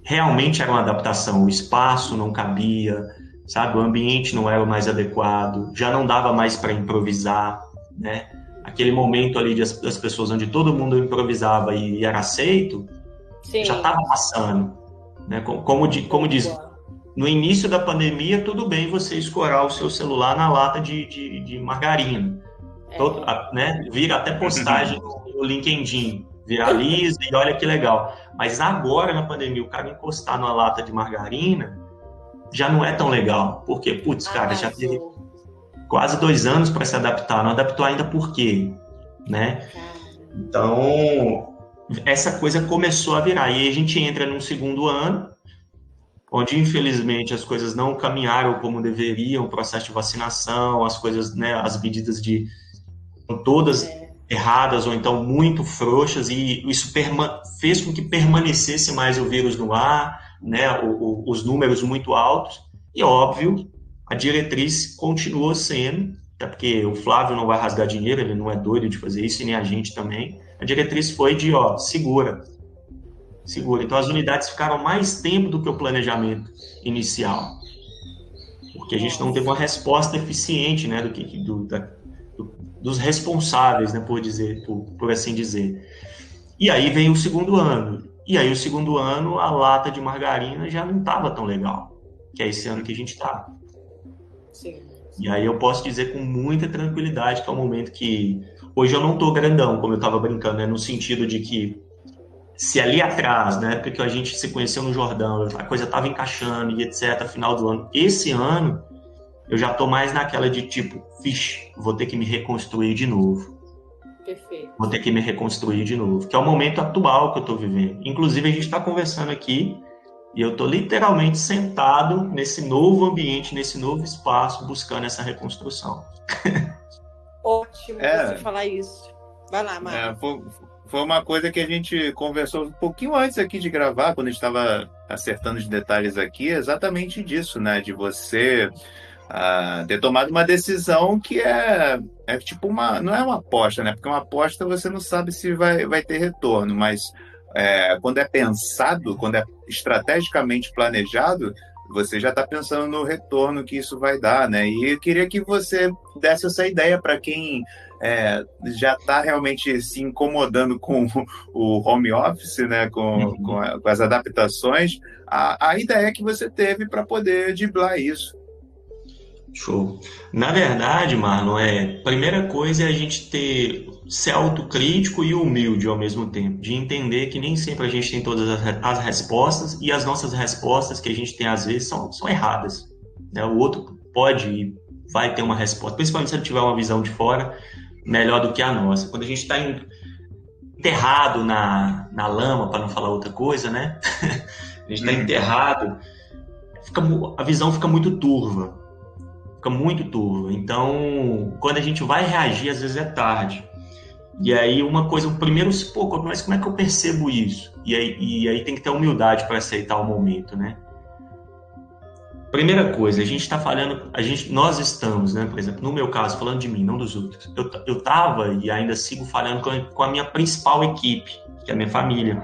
realmente era uma adaptação, o espaço não cabia, sabe? O ambiente não era o mais adequado, já não dava mais para improvisar, né? aquele momento ali das pessoas onde todo mundo improvisava e era aceito, Sim. já estava passando. Né? Como diz, no início da pandemia, tudo bem você escorar o seu celular na lata de margarina. Né? Vira até postagem no LinkedIn, viraliza e olha que legal. Mas agora, na pandemia, o cara encostar numa lata de margarina já não é tão legal. Porque, putz, cara, já teve quase 2 anos para se adaptar. Não adaptou ainda por quê? Né? Então, essa coisa começou a virar. E aí a gente entra num segundo ano, onde, infelizmente, as coisas não caminharam como deveriam, o processo de vacinação, as coisas, né, as medidas todas erradas ou então muito frouxas, e isso fez com que permanecesse mais o vírus no ar, né, os números muito altos, e óbvio, a diretriz continuou sendo, até porque o Flávio não vai rasgar dinheiro, ele não é doido de fazer isso, e nem a gente também, a diretriz foi de, segura. Então as unidades ficaram mais tempo do que o planejamento inicial, porque a gente não teve uma resposta eficiente, né, dos responsáveis, né, por assim dizer. E aí vem o segundo ano. E aí o segundo ano, a lata de margarina já não estava tão legal, que é esse ano que a gente está. Sim. E aí eu posso dizer com muita tranquilidade que é um momento que... Hoje eu não estou grandão, como eu estava brincando, né, no sentido de que se ali atrás, na época que a gente se conheceu no Jordão, a coisa estava encaixando e etc, final do ano, esse ano, eu já tô mais naquela de tipo, vixe, vou ter que me reconstruir de novo. Perfeito. Vou ter que me reconstruir de novo, que é o momento atual que eu tô vivendo. Inclusive, a gente está conversando aqui e eu tô literalmente sentado nesse novo ambiente, nesse novo espaço, buscando essa reconstrução. Ótimo você falar isso. Vai lá, Marcos. Foi uma coisa que a gente conversou um pouquinho antes aqui de gravar, quando a gente estava acertando os detalhes aqui, exatamente disso, né? De você ter tomado uma decisão que é tipo não é uma aposta, né? Porque uma aposta você não sabe se vai ter retorno, mas quando é pensado, quando é estrategicamente planejado, você já está pensando no retorno que isso vai dar, né? E eu queria que você desse essa ideia para quem já está realmente se incomodando com o home office, né? Com as adaptações, a ideia que você teve para poder driblar isso. Show. Na verdade, Marlon, primeira coisa é a gente ser autocrítico e humilde ao mesmo tempo, de entender que nem sempre a gente tem todas as respostas, e as nossas respostas que a gente tem às vezes são erradas, né? O outro pode e vai ter uma resposta, principalmente se ele tiver uma visão de fora melhor do que a nossa. Quando a gente está enterrado na lama, para não falar outra coisa, né? A gente está enterrado, a visão fica muito turva. Então, quando a gente vai reagir, às vezes é tarde. E aí, uma coisa, primeiro, mas como é que eu percebo isso? E aí tem que ter humildade para aceitar o momento, né? Primeira coisa, a gente está falando, nós estamos, né? Por exemplo, no meu caso, falando de mim, não dos outros. Eu estava e ainda sigo falando com a minha principal equipe, que é a minha família.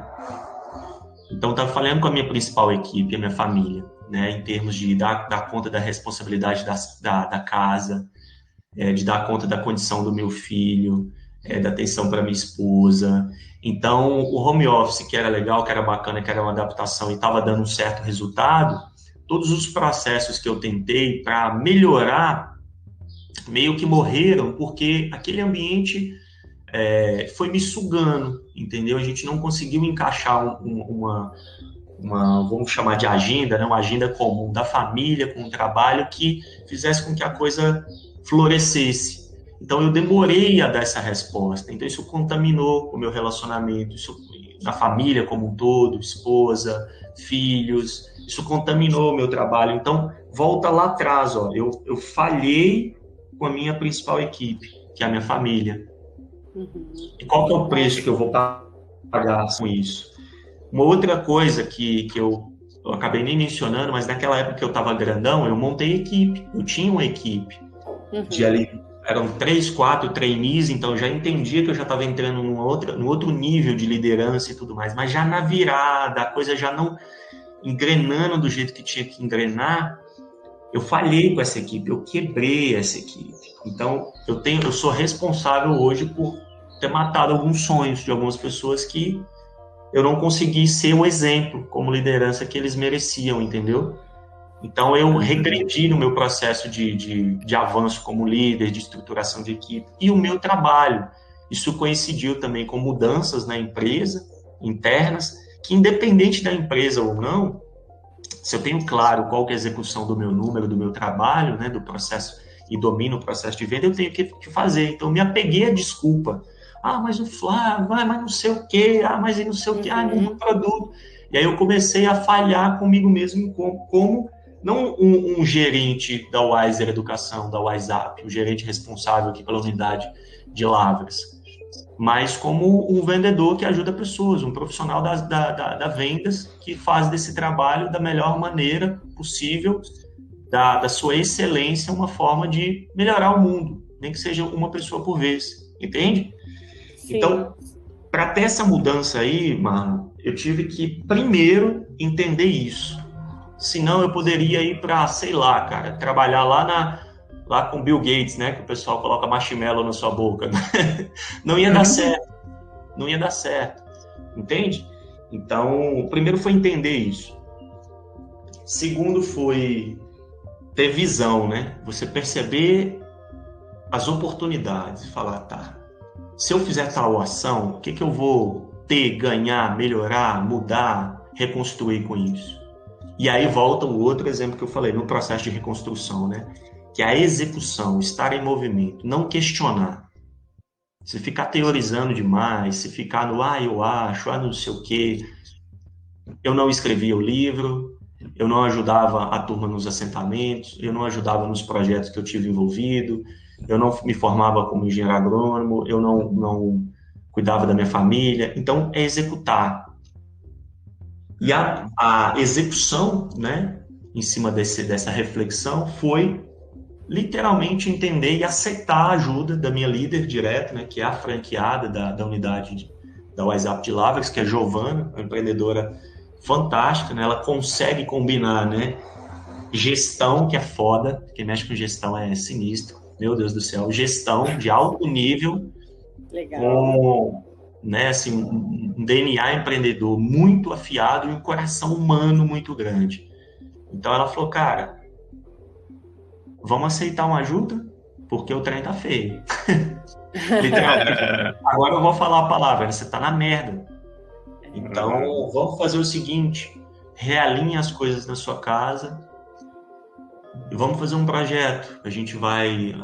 Então, estava falando com a minha principal equipe, a minha família, né, em termos de dar conta da responsabilidade da casa, de dar conta da condição do meu filho, da atenção para minha esposa. Então, o home office, que era legal, que era bacana, que era uma adaptação e estava dando um certo resultado, todos os processos que eu tentei para melhorar meio que morreram, porque aquele ambiente foi me sugando, entendeu? A gente não conseguiu encaixar uma vamos chamar de agenda, né? Uma agenda comum da família com o trabalho que fizesse com que a coisa florescesse. Então, eu demorei a dar essa resposta. Então, isso contaminou o meu relacionamento, isso na família como um todo, esposa, filhos, isso contaminou o meu trabalho. Então, volta lá atrás, eu falhei com a minha principal equipe, que é a minha família. E qual que é o preço que eu vou pagar com isso? Uma outra coisa que eu acabei nem mencionando, mas naquela época que eu estava grandão, eu montei equipe. Eu tinha uma equipe de ali, eram 3, 4 trainees, então eu já entendia que eu já estava entrando num outro nível de liderança e tudo mais, mas já na virada, a coisa já não engrenando do jeito que tinha que engrenar, eu falhei com essa equipe, eu quebrei essa equipe. Então, eu sou responsável hoje por ter matado alguns sonhos de algumas pessoas que eu não consegui ser o exemplo como liderança que eles mereciam, entendeu? Então, eu regredi no meu processo de avanço como líder, de estruturação de equipe, e o meu trabalho. Isso coincidiu também com mudanças na empresa, internas, que independente da empresa ou não, se eu tenho claro qual que é a execução do meu número, do meu trabalho, né, do processo, e domino o processo de venda, eu tenho que fazer. Então, eu me apeguei à desculpa. Ah, mas o Flávio, mas não sei o quê, mas não sei o quê, não produto. E aí eu comecei a falhar comigo mesmo como não um gerente da Wiser Educação, da WhatsApp, o gerente responsável aqui pela unidade de Lavras, mas como um vendedor que ajuda pessoas, um profissional da vendas que faz desse trabalho da melhor maneira possível, da sua excelência, uma forma de melhorar o mundo, nem que seja uma pessoa por vez, entende? Sim. Então, para ter essa mudança aí, Marlon, eu tive que primeiro entender isso. Senão eu poderia ir para, sei lá, cara, trabalhar lá com Bill Gates, né? Que o pessoal coloca marshmallow na sua boca. Não ia dar certo. Não ia dar certo. Entende? Então, o primeiro foi entender isso. Segundo foi ter visão, né? Você perceber as oportunidades. Falar, tá, se eu fizer tal ação, o que eu vou ter, ganhar, melhorar, mudar, reconstruir com isso? E aí volta o outro exemplo que eu falei, no processo de reconstrução, né? Que é a execução, estar em movimento, não questionar. Se ficar teorizando demais, se ficar no eu acho, não sei o quê. Eu não escrevia o livro, eu não ajudava a turma nos assentamentos, eu não ajudava nos projetos que eu tive envolvido, eu não me formava como engenheiro agrônomo, eu não cuidava da minha família. Então, é executar. E a execução, né, em cima dessa reflexão, foi literalmente entender e aceitar a ajuda da minha líder direta, né, que é a franqueada da unidade da WhatsApp de Lavras, que é a Giovana, uma empreendedora fantástica, né? Ela consegue combinar, né, gestão, que é foda, quem mexe com gestão é sinistro, meu Deus do céu, gestão de alto nível, Legal. com, né, assim, um DNA empreendedor muito afiado e um coração humano muito grande. Então ela falou, cara, vamos aceitar uma ajuda? Porque o trem tá feio. Literalmente. Agora eu vou falar a palavra, você tá na merda. Então, vamos fazer o seguinte, realinhe as coisas na sua casa e vamos fazer um projeto. A gente vai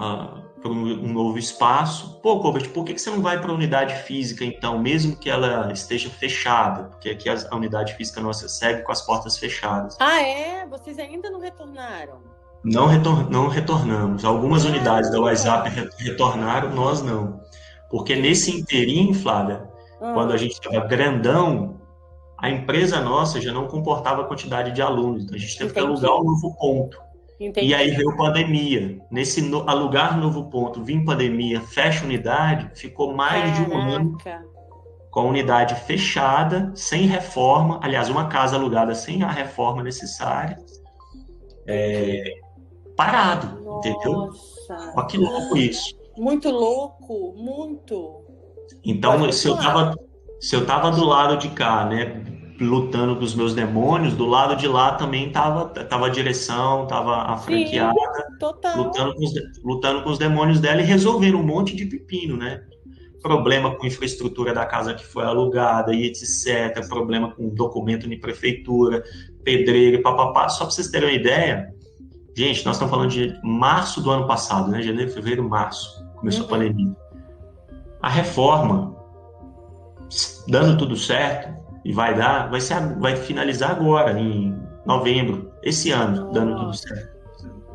para um novo espaço. Pô, Colbert, por que você não vai para a unidade física, então, mesmo que ela esteja fechada? Porque aqui a unidade física nossa segue com as portas fechadas. Ah, é? Vocês ainda não retornaram? Não retornamos. Algumas unidades da WhatsApp retornaram, nós não. Porque nesse inteirinho, Flávia, quando a gente estava grandão, a empresa nossa já não comportava a quantidade de alunos. Então a gente teve que alugar um novo ponto. Entendi. E aí veio pandemia. Nesse alugar novo ponto, vim pandemia, fecha a unidade, ficou mais de um ano com a unidade fechada, sem reforma. Aliás, uma casa alugada sem a reforma necessária. Parado, nossa, entendeu? Olha que louco isso. Muito louco, muito. Então, se eu tava do lado de cá, né, lutando com os meus demônios, do lado de lá também tava a direção, tava a franqueada, lutando com os demônios dela e resolvendo um monte de pepino, né? Problema com a infraestrutura da casa que foi alugada e etc. Problema com documento de prefeitura, pedreiro e papapá. Só para vocês terem uma ideia, gente, nós estamos falando de março do ano passado, né? Janeiro, fevereiro, março, começou a pandemia. A reforma, dando tudo certo, e vai finalizar agora, em novembro, esse ano, dando tudo certo.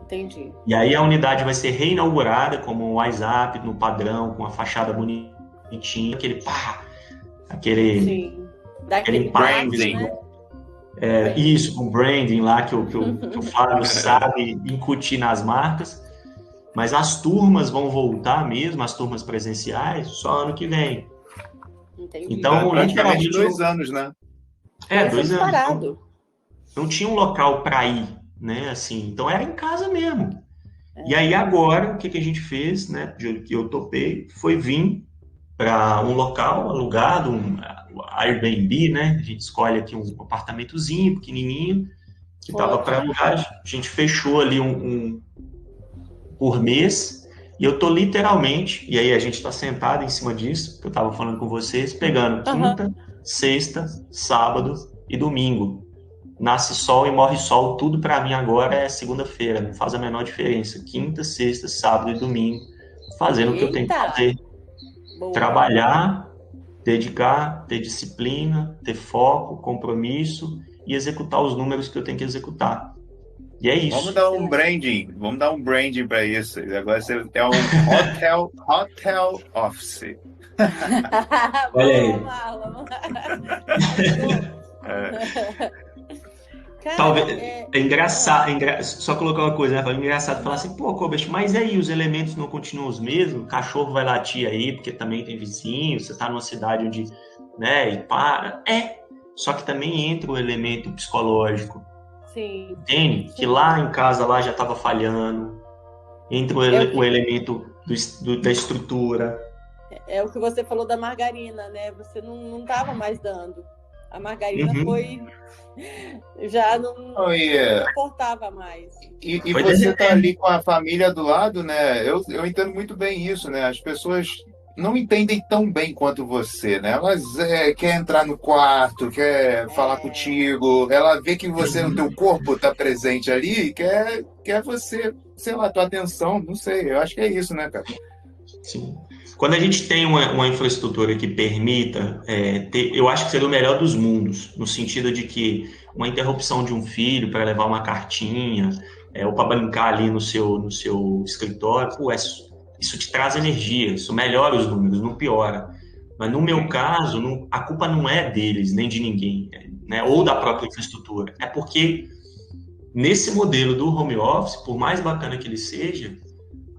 Entendi. E aí a unidade vai ser reinaugurada como um WhatsApp, no padrão, com a fachada bonitinha, aquele branding. Né? Isso, com branding lá que o Fábio sabe incutir nas marcas, mas as turmas vão voltar mesmo, as turmas presenciais, só ano que vem. Entendi. Então, praticamente 2 anos, né? 2 anos. Não tinha um local para ir, né? Assim, então era em casa mesmo. E aí agora, o que a gente fez, né? Que eu topei, foi vir para um local alugado, um Airbnb, né? A gente escolhe aqui um apartamentozinho pequenininho que estava para alugar. A gente fechou ali um por mês e eu tô literalmente, e aí a gente está sentado em cima disso, que eu estava falando com vocês, pegando quinta, sexta, sábado e domingo. Nasce sol e morre sol, tudo para mim agora é segunda-feira, não faz a menor diferença. Quinta, sexta, sábado e domingo, fazendo o que eu tenho que fazer. Boa. Trabalhar, dedicar, ter disciplina, ter foco, compromisso e executar os números que eu tenho que executar. E é isso. Vamos dar um branding para isso. Agora você é um hotel office. Olha aí. Cara, talvez é engraçado, só colocar uma coisa, né? É engraçado falar assim, pô, Kobesh, mas aí os elementos não continuam os mesmos? O cachorro vai latir aí, porque também tem vizinho, você tá numa cidade onde, né, e para. Só que também entra o elemento psicológico. Sim. Entende? Que lá em casa lá já estava falhando. Entra o elemento da estrutura. É o que você falou da margarina, né? Você não estava mais dando. A margarina foi... Já não importava mais. E você tá ali com a família do lado, né? Eu entendo muito bem isso, né? As pessoas não entendem tão bem quanto você, né? Elas quer entrar no quarto, quer falar contigo, ela vê que você, o teu corpo tá presente ali e quer você, sei lá, tua atenção, não sei, eu acho que é isso, né, cara? Sim. Quando a gente tem uma infraestrutura que permita, eu acho que seria o melhor dos mundos, no sentido de que uma interrupção de um filho para levar uma cartinha, ou para brincar ali no seu escritório, isso te traz energia, isso melhora os números, não piora. Mas no meu caso, a culpa não é deles, nem de ninguém, né? Ou da própria infraestrutura. É porque nesse modelo do home office, por mais bacana que ele seja,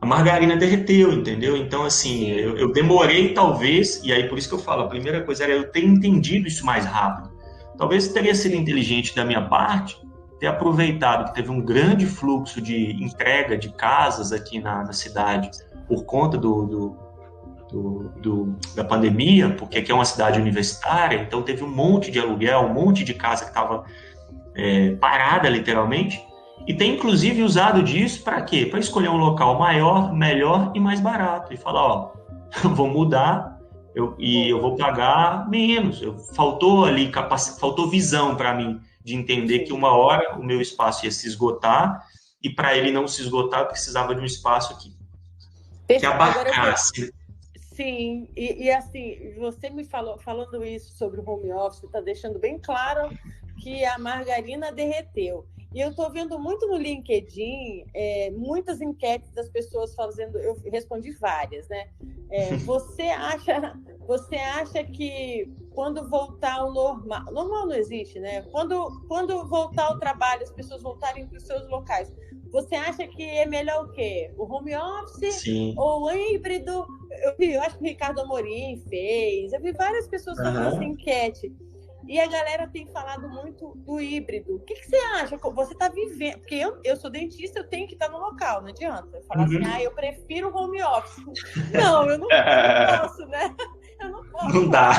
a margarina derreteu, entendeu? Então, assim, eu demorei, talvez, e aí por isso que eu falo, a primeira coisa era eu ter entendido isso mais rápido. Talvez teria sido inteligente da minha parte ter aproveitado que teve um grande fluxo de entrega de casas aqui na cidade por conta da pandemia, porque aqui é uma cidade universitária, então teve um monte de aluguel, um monte de casa que estava parada, literalmente, e tem, inclusive, usado disso para quê? Para escolher um local maior, melhor e mais barato. E falar, ó, vou mudar eu vou pagar menos. Faltou ali faltou visão para mim de entender que uma hora o meu espaço ia se esgotar e para ele não se esgotar eu precisava de um espaço que abarcasse. Sim, e assim, você me falando isso sobre o home office, está deixando bem claro que a margarina derreteu. E eu estou vendo muito no LinkedIn, muitas enquetes das pessoas fazendo, eu respondi várias, né? Você acha que quando voltar ao normal não existe, né? Quando voltar ao trabalho, as pessoas voltarem para os seus locais, você acha que é melhor o quê? O home office? Sim. Ou o híbrido? Eu acho que o Ricardo Amorim fez, eu vi várias pessoas fazendo essa enquete. E a galera tem falado muito do híbrido. O que você acha? Você está vivendo... Porque eu sou dentista, eu tenho que estar no local, não adianta. Eu falar assim, eu prefiro home office. Não, eu não posso, né? Eu não posso. Não dá.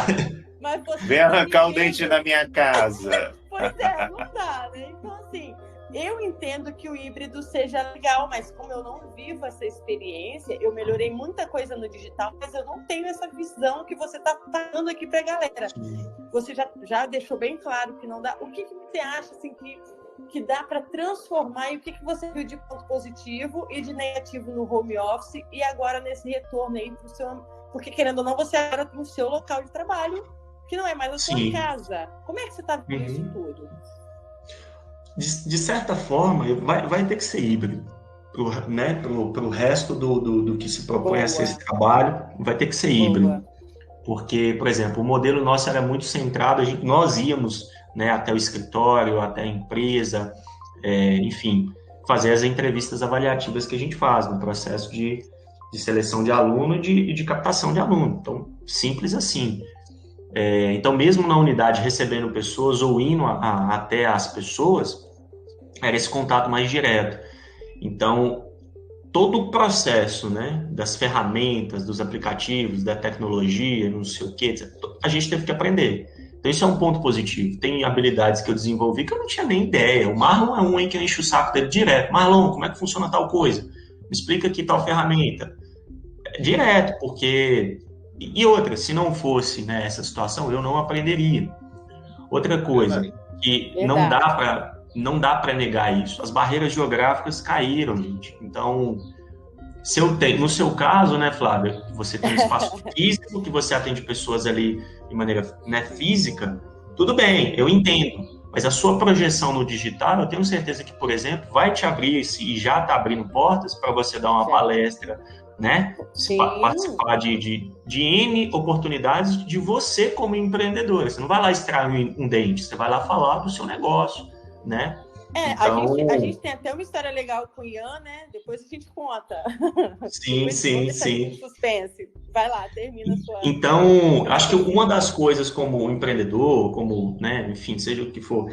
Mas você vem arrancar o dente na minha casa. Pois não dá, né? Então, assim, eu entendo que o híbrido seja legal, mas como eu não vivo essa experiência, eu melhorei muita coisa no digital, mas eu não tenho essa visão que você está dando aqui para a galera. Você já deixou bem claro que não dá. O que você acha assim, que dá para transformar e o que você viu de ponto positivo e de negativo no home office e agora nesse retorno aí para o seu... Porque, querendo ou não, você agora tem o seu local de trabalho, que não é mais a sua casa. Como é que você está vendo isso tudo? De certa forma, vai ter que ser híbrido. Pro resto do que se propõe a ser esse trabalho, vai ter que ser híbrido. Porque, por exemplo, o modelo nosso era muito centrado, nós íamos, né, até o escritório, até a empresa, enfim, fazer as entrevistas avaliativas que a gente faz no processo de seleção de aluno e de captação de aluno. Então, simples assim. Então, mesmo na unidade recebendo pessoas ou indo até as pessoas, era esse contato mais direto. Então, todo o processo, né, das ferramentas, dos aplicativos, da tecnologia, não sei o quê, a gente teve que aprender. Então, isso é um ponto positivo. Tem habilidades que eu desenvolvi que eu não tinha nem ideia. O Marlon é um aí que eu encho o saco dele direto. Marlon, como é que funciona tal coisa? Me explica aqui tal ferramenta. Direto, porque... E outra, se não fosse, né, essa situação, eu não aprenderia. Outra coisa, que não dá para negar isso. As barreiras geográficas caíram, gente. Então, se eu tenho, no seu caso, né, Flávia, você tem um espaço físico, que você atende pessoas ali de maneira, né, física, tudo bem, eu entendo. Mas a sua projeção no digital, eu tenho certeza que, por exemplo, vai te abrir, e já está abrindo portas para você dar uma palestra, né? Participar de N oportunidades de você como empreendedora. Você não vai lá extrair um dente, você vai lá falar do seu negócio, né? Então... a gente tem até uma história legal com o Ian, né? Depois a gente conta. Sim. Suspense. Vai lá, termina a sua... Então, acho que uma das coisas como empreendedor, como, né, enfim, seja o que for,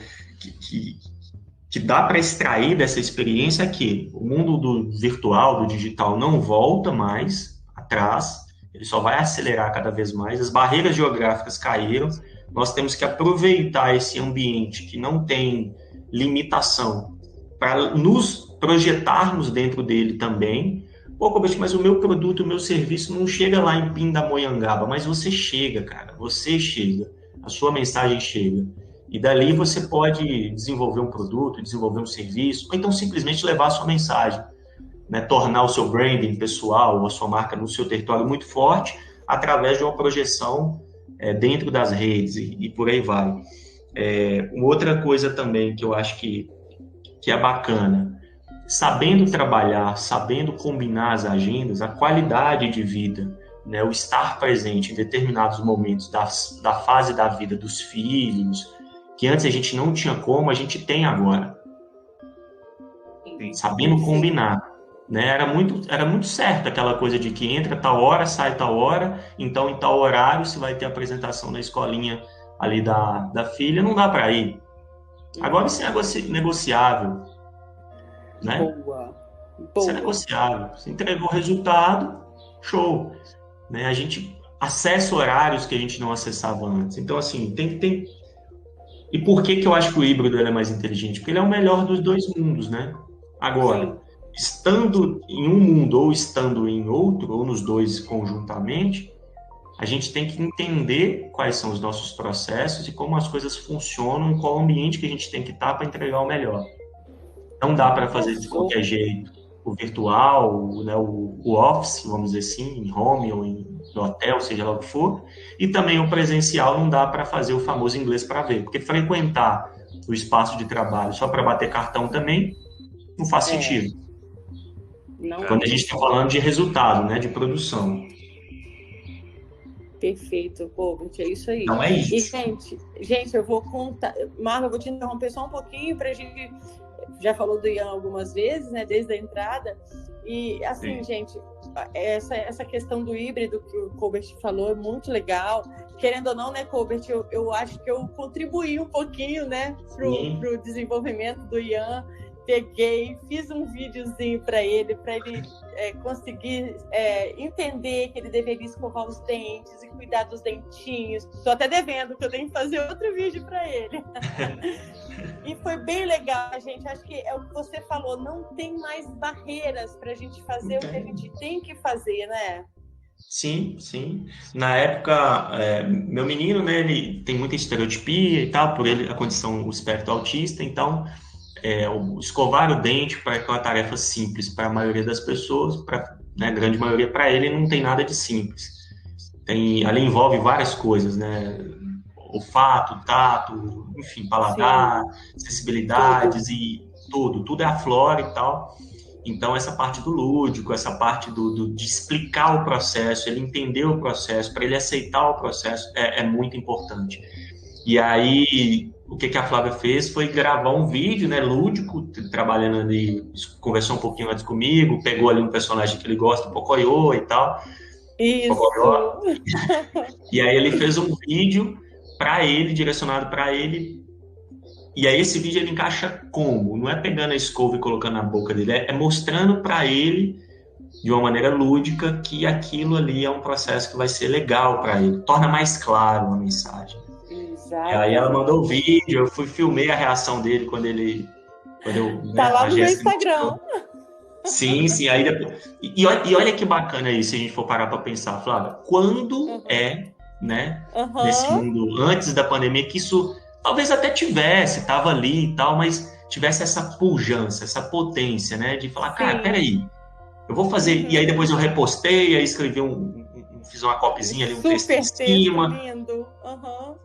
que dá para extrair dessa experiência é que o mundo do virtual, do digital, não volta mais atrás, ele só vai acelerar cada vez mais, as barreiras geográficas caíram, nós temos que aproveitar esse ambiente que não tem limitação para nos projetarmos dentro dele também. Pô, Colbert, mas o meu produto, o meu serviço não chega lá em Pindamonhangaba, mas você chega, cara, você chega, a sua mensagem chega. E dali você pode desenvolver um produto, desenvolver um serviço, ou então simplesmente levar a sua mensagem, né? Tornar o seu branding pessoal, ou a sua marca no seu território muito forte, através de uma projeção dentro das redes e por aí vai. Outra coisa também que eu acho que é bacana, sabendo trabalhar, sabendo combinar as agendas, a qualidade de vida, né? O estar presente em determinados momentos da fase da vida dos filhos, que antes a gente não tinha como, a gente tem agora. Sabendo combinar. Né? Era muito certo aquela coisa de que entra tal hora, sai tal hora, então em tal horário se vai ter apresentação na escolinha ali da filha, não dá para ir. Agora isso é negociável. Né? Boa. Isso é negociável. Você entregou o resultado, show. Né? A gente acessa horários que a gente não acessava antes. Então, assim, tem. E por que eu acho que o híbrido é mais inteligente? Porque ele é o melhor dos dois mundos, né? Agora, estando em um mundo ou estando em outro, ou nos dois conjuntamente, a gente tem que entender quais são os nossos processos e como as coisas funcionam, em qual ambiente que a gente tem que estar para entregar o melhor. Não dá para fazer de qualquer jeito. O virtual, né, o office, vamos dizer assim, em home ou no hotel, seja lá o que for, e também o presencial não dá para fazer o famoso inglês para ver, porque frequentar o espaço de trabalho só para bater cartão também não faz sentido. Não. Quando a gente está falando de resultado, né, de produção. Perfeito, Colbert, é isso aí. Não é isso. E, gente, eu vou contar... Marla, eu vou te interromper só um pouquinho para a gente... Já falou do Ian algumas vezes, né, desde a entrada. E, assim, gente, essa questão do híbrido que o Colbert falou é muito legal. Querendo ou não, né, Colbert, eu acho que eu contribuí um pouquinho, né, pro desenvolvimento do Ian. Peguei, fiz um videozinho para ele conseguir entender que ele deveria escovar os dentes e cuidar dos dentinhos. Estou até devendo, que eu tenho que fazer outro vídeo para ele. E foi bem legal, gente. Acho que é o que você falou, não tem mais barreiras para a gente fazer o que a gente tem que fazer, né? Sim. Na época, meu menino, né, ele tem muita estereotipia e tal, por ele a condição, o espectro autista, então... escovar o dente é uma tarefa simples para a maioria das pessoas, para a grande maioria, para ele não tem nada de simples. Ali envolve várias coisas, né? Olfato, tato, enfim, paladar, sensibilidades e tudo aflora e tal. Então, essa parte do lúdico, essa parte de explicar o processo, ele entender o processo, para ele aceitar o processo, é muito importante. E aí, o que a Flávia fez foi gravar um vídeo, né, lúdico, trabalhando ali, conversou um pouquinho antes comigo, pegou ali um personagem que ele gosta, o Pocoyo e tal. Isso! Pocoyo. E aí ele fez um vídeo para ele, direcionado para ele, E aí esse vídeo ele encaixa como? Não é pegando a escova e colocando na boca dele, é mostrando para ele de uma maneira lúdica que aquilo ali é um processo que vai ser legal para ele, torna mais claro uma mensagem. Exato. Aí ela mandou o vídeo, eu filmei a reação dele quando eu, né, tá lá no meu Instagram. Sim, aí depois... E olha que bacana aí, se a gente for parar para pensar, Flávia, quando né, nesse mundo antes da pandemia, que isso talvez até tava ali e tal, mas tivesse essa pujança, essa potência, né, de falar, cara, peraí, eu vou fazer, e aí depois eu repostei, aí escrevi fiz uma copyzinha ali, um texto em cima, lindo.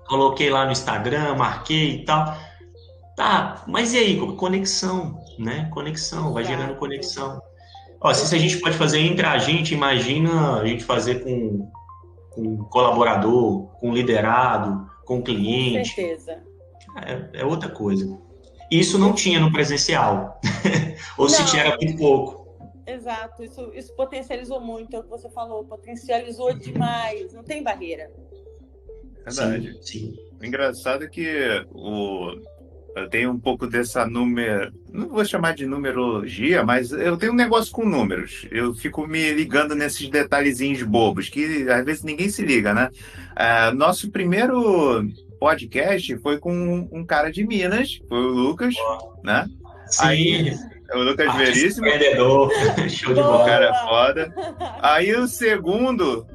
Coloquei lá no Instagram, marquei e tal. Tá, mas e aí, conexão, né? Conexão, vai gerando conexão. Ó, se a gente pode fazer entre a gente, imagina a gente fazer com colaborador, com liderado, com cliente. Com certeza. É outra coisa. Isso não tinha no presencial. Ou se tinha, era muito pouco. Exato, isso potencializou muito, é o que você falou, potencializou demais, não tem barreira. Verdade. Sim. O engraçado é que eu tenho um pouco dessa não vou chamar de numerologia, mas eu tenho um negócio com números. Eu fico me ligando nesses detalhezinhos bobos, que às vezes ninguém se liga, né? Nosso primeiro podcast foi com um cara de Minas, foi o Lucas, né? Sim. Aí, o Lucas Veríssimo. Empreendedor, show de bola. O cara é foda. Aí o segundo,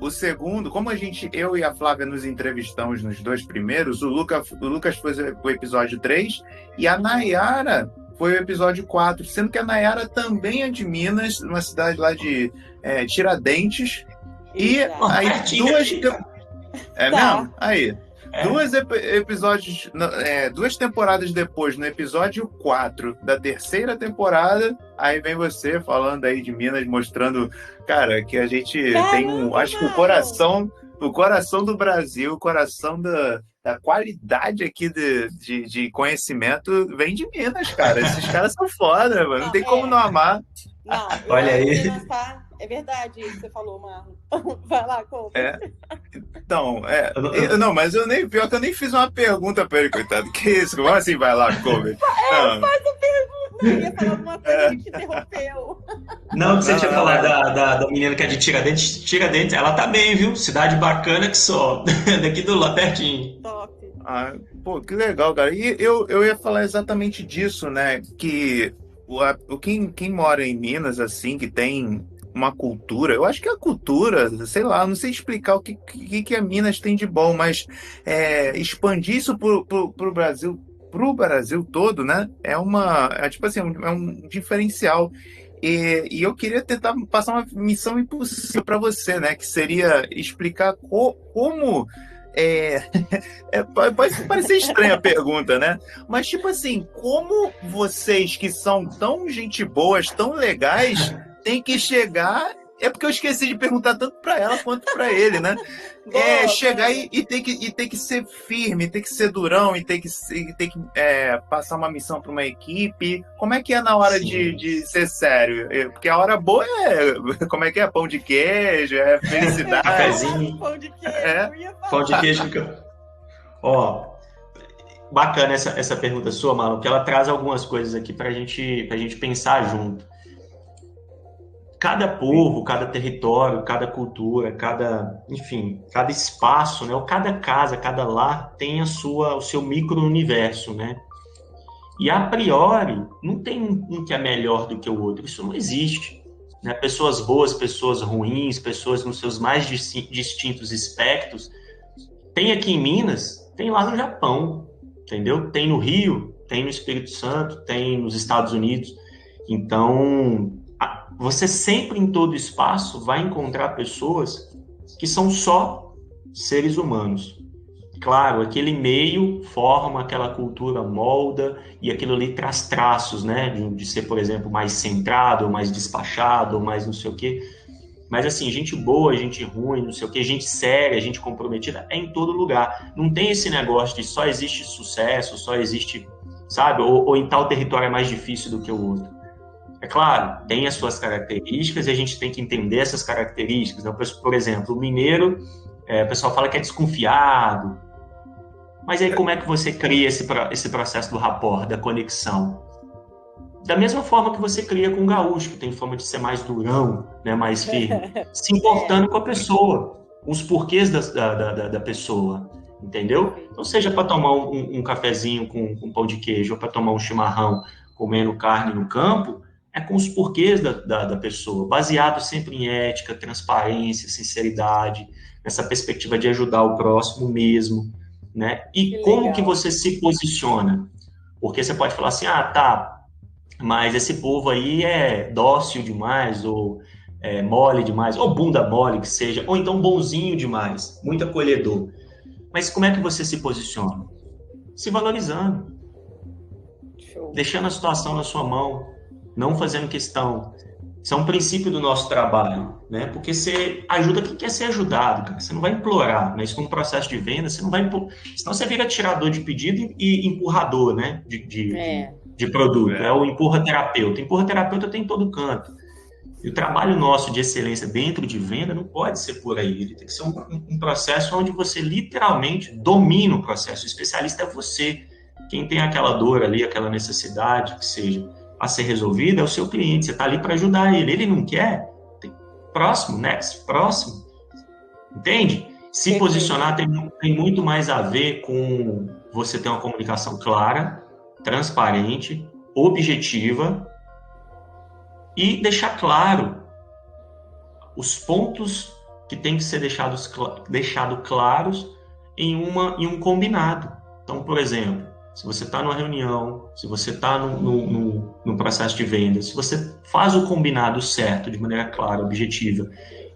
como eu e a Flávia nos entrevistamos nos 2 primeiros, o Lucas foi o episódio 3 e a Nayara foi o episódio 4, sendo que a Nayara também é de Minas, uma cidade lá de Tiradentes. E aí mesmo? Aí. 2 temporadas depois, no episódio 4 da 3ª temporada, aí vem você falando aí de Minas, mostrando, cara, que a gente tem acho que o coração do Brasil, o coração da qualidade aqui de conhecimento vem de Minas, cara. Esses caras são foda, mano. Não tem como não amar. Não, olha aí. É verdade isso que você falou, Marlon. Vai lá, conta. Então, não, mas pior que eu nem fiz uma pergunta pra ele, coitado. Que isso? Como assim vai lá, cover? Faz a pergunta. Eu ia falar alguma coisa, a gente interrompeu. Não, você tinha falado da menina que é de Tiradentes. Tiradentes, ela tá bem, viu? Cidade bacana que só. Daqui do lá, pertinho. Top. Pô, que legal, cara. E eu ia falar exatamente disso, né? Que quem mora em Minas, assim, que tem uma cultura, eu acho que a cultura, sei lá, não sei explicar o que a Minas tem de bom, mas expandir isso pro Brasil todo, né? Tipo assim, é um diferencial. E eu queria tentar passar uma missão impossível para você, né? Que seria explicar como. Pode parecer estranha a pergunta, né? Mas, tipo assim, como vocês que são tão gente boas, tão legais, tem que chegar... É porque eu esqueci de perguntar tanto para ela quanto para ele, né? Chegar e ter que ser firme, ter que ser durão, e ter que passar uma missão para uma equipe. Como é que é na hora de ser sério? Porque a hora boa como é que é? Pão de queijo, felicidade. Cafezinho. Pão de queijo. Pão de queijo. Ó, bacana essa pergunta sua, Marlon, porque ela traz algumas coisas aqui pra gente pensar junto. Cada povo, cada território, cada cultura, cada espaço, né? Ou cada casa, cada lar tem o seu micro-universo, né? E a priori, não tem um que é melhor do que o outro. Isso não existe, né? Pessoas boas, pessoas ruins, pessoas nos seus mais distintos espectros. Tem aqui em Minas, tem lá no Japão, entendeu? Tem no Rio, tem no Espírito Santo, tem nos Estados Unidos. Então... você sempre, em todo espaço, vai encontrar pessoas que são só seres humanos. Claro, aquele meio forma, aquela cultura molda, e aquilo ali traz traços, né? De ser, por exemplo, mais centrado, ou mais despachado, ou mais não sei o quê. Mas, assim, gente boa, gente ruim, não sei o quê, gente séria, gente comprometida, é em todo lugar. Não tem esse negócio de só existe sucesso, só existe, sabe? Ou em tal território é mais difícil do que o outro. É claro, tem as suas características e a gente tem que entender essas características. Por exemplo, o mineiro, o pessoal fala que é desconfiado, Mas aí como é que você cria esse processo do rapport, da conexão? Da mesma forma que você cria com o gaúcho, que tem fama de ser mais durão, né, mais firme, se importando com a pessoa, com os porquês da pessoa, entendeu? Então, seja para tomar um cafezinho com pão de queijo, ou para tomar um chimarrão comendo carne no campo, é com os porquês da pessoa, baseado sempre em ética, transparência, sinceridade, nessa perspectiva de ajudar o próximo mesmo, né? E como que você se posiciona? Porque você pode falar assim, tá, mas esse povo aí é dócil demais, ou é mole demais, ou bunda mole que seja, ou então bonzinho demais, muito acolhedor. Mas como é que você se posiciona? Se valorizando. Show. Deixando a situação na sua mão, não fazendo questão. Isso é um princípio do nosso trabalho, né? Porque você ajuda quem quer ser ajudado, cara. Você não vai implorar, né? Isso como processo de venda, você não vai implorar. Senão você vira tirador de pedido e empurrador, né? De produto. É o empurra-terapeuta. Empurra-terapeuta tem em todo canto. E o trabalho nosso de excelência dentro de venda não pode ser por aí. Ele tem que ser um processo onde você literalmente domina o processo. O especialista é você. Quem tem aquela dor ali, aquela necessidade, que seja, a ser resolvida, é o seu cliente. Você está ali para ajudar ele. Ele não quer? Próximo, next, próximo. Entende? Se posicionar tem muito mais a ver com você ter uma comunicação clara, transparente, objetiva e deixar claro os pontos que têm que ser deixados claros em um combinado. Então, por exemplo, se você está numa reunião, se você está no processo de venda, se você faz o combinado certo, de maneira clara, objetiva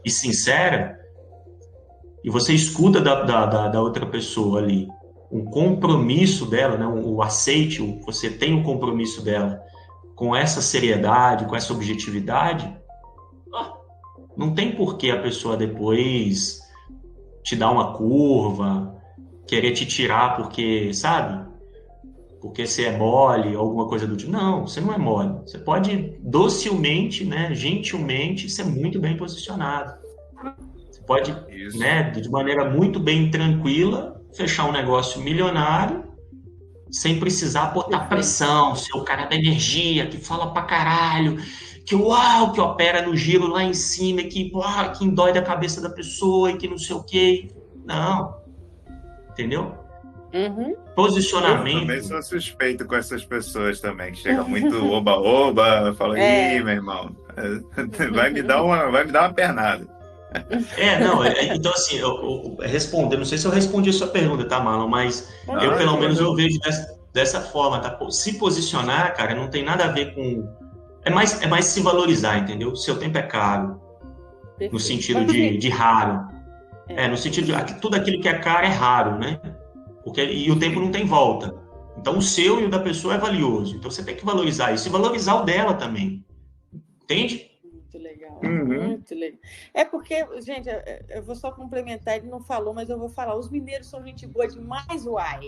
e sincera, e você escuta da outra pessoa ali um compromisso dela, né, o aceite, você tem um compromisso dela com essa seriedade, com essa objetividade, não tem por que a pessoa depois te dar uma curva, querer te tirar porque, sabe? Porque você é mole, alguma coisa do tipo. Não, você não é mole. Você pode docilmente, né, gentilmente, ser muito bem posicionado. Você pode, né, de maneira muito bem tranquila, fechar um negócio milionário sem precisar botar pressão, ser o cara da energia, que fala pra caralho, que opera no giro lá em cima, que dói da cabeça da pessoa e que não sei o quê. Não. Entendeu? Uhum. Posicionamento. Eu também sou suspeito com essas pessoas também, que chega muito oba-oba, fala, ih, meu irmão, vai me dar uma pernada. Então assim, eu responder, não sei se eu respondi a sua pergunta, tá, Marlon, mas eu pelo menos eu vejo dessa forma, tá? Se posicionar, cara, não tem nada a ver com... É mais se valorizar, entendeu? Seu tempo é caro, no sentido de raro. No sentido de tudo aquilo que é caro é raro, né? E o tempo não tem volta. Então o seu e o da pessoa é valioso. Então você tem que valorizar isso e valorizar o dela também. Entende? Muito legal. Muito legal. É porque, gente, eu vou só complementar, ele não falou, mas eu vou falar. Os mineiros são gente boa demais, uai.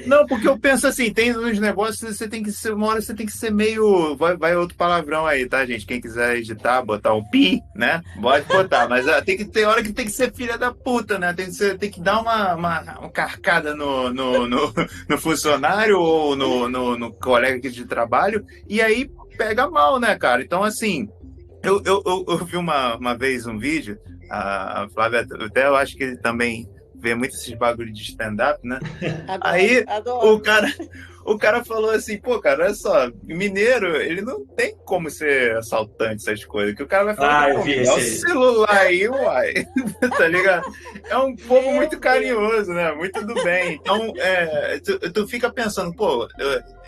Não, porque eu penso assim, tem uns negócios, você tem que ser, uma hora você tem que ser meio... Vai outro palavrão aí, tá, gente? Quem quiser editar, botar um pi, né? Pode botar, mas tem que ter hora que tem que ser filha da puta, né? Tem que dar uma carcada no funcionário ou no colega aqui de trabalho, e aí pega mal, né, cara? Então, assim, eu vi uma vez um vídeo, a Flávia, até eu acho que ele também vê muito esses bagulho de stand-up, né? Adoro. O cara falou assim, pô, cara, olha só, mineiro, ele não tem como ser assaltante, essas coisas, que o cara vai falar, é o celular aí, uai, tá ligado? É um povo muito carinhoso, né? Muito do bem. Então, tu fica pensando, pô,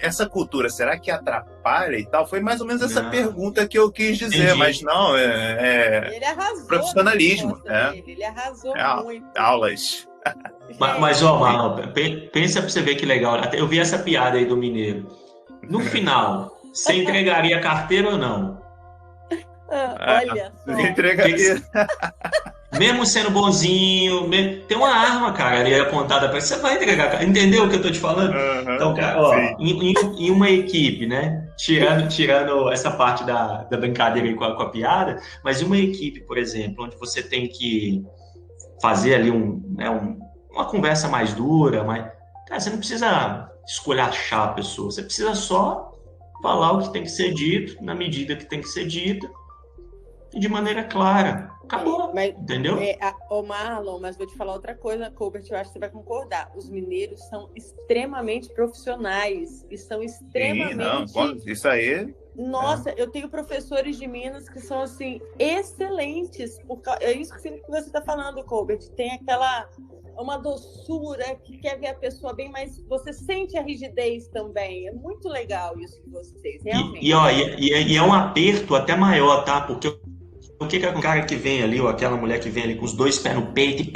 essa cultura, será que atrapalha e tal? Foi mais ou menos essa pergunta que eu quis dizer, entendi. Mas não, ele arrasou profissionalismo. Ele arrasou muito. Aulas. Mas Marlon, pensa pra você ver que legal. Eu vi essa piada aí do mineiro. No final, você entregaria a carteira ou não? Olha só. Entregaria. Mesmo sendo bonzinho, tem uma arma, cara, ali apontada pra você vai entregar. Entendeu o que eu tô te falando? Então, cara, em uma equipe, né? Tirando essa parte da brincadeira aí com a piada, mas em uma equipe, por exemplo, onde você tem que fazer ali uma conversa mais dura, mas cara, você não precisa esculachar a pessoa, você precisa só falar o que tem que ser dito, na medida que tem que ser dito, e de maneira clara. Acabou, entendeu? Ô Marlon, mas vou te falar outra coisa, Colbert, eu acho que você vai concordar. Os mineiros são extremamente profissionais e são extremamente... Sim, não, isso aí... Nossa, eu tenho professores de Minas que são, assim, excelentes. É isso que você está falando, Colbert. Tem uma doçura que quer ver a pessoa bem, mas você sente a rigidez também. É muito legal isso de vocês, realmente. E é um aperto até maior, tá? Porque o que é um cara que vem ali, ou aquela mulher que vem ali com os dois pés no peito e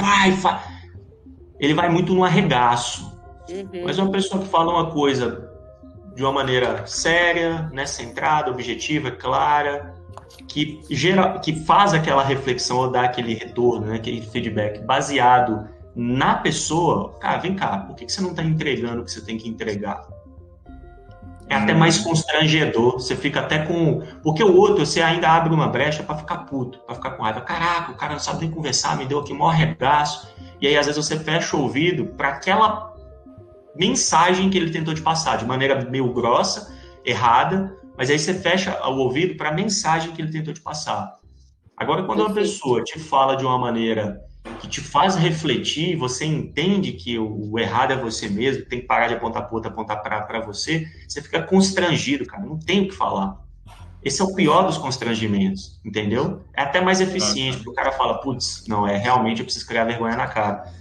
ele vai muito no arregaço. Uhum. Mas uma pessoa que fala uma coisa de uma maneira séria, né, centrada, objetiva, clara, que faz aquela reflexão ou dá aquele retorno, né, aquele feedback baseado na pessoa, cara, vem cá, por que você não está entregando o que você tem que entregar? É até mais constrangedor, você fica até com... Porque o outro, você ainda abre uma brecha para ficar puto, para ficar com raiva. Caraca, o cara não sabe nem conversar, me deu aqui maior regaço. E aí, às vezes, você fecha o ouvido para aquela mensagem que ele tentou te passar, de maneira meio grossa, errada, mas aí você fecha o ouvido para a mensagem que ele tentou te passar. Agora, quando uma pessoa te fala de uma maneira que te faz refletir, você entende que o errado é você mesmo, tem que parar de apontar para outro, apontar para você, você fica constrangido, cara, não tem o que falar. Esse é o pior dos constrangimentos, entendeu? É até mais eficiente, porque o cara fala, putz, não, realmente eu preciso criar vergonha na cara.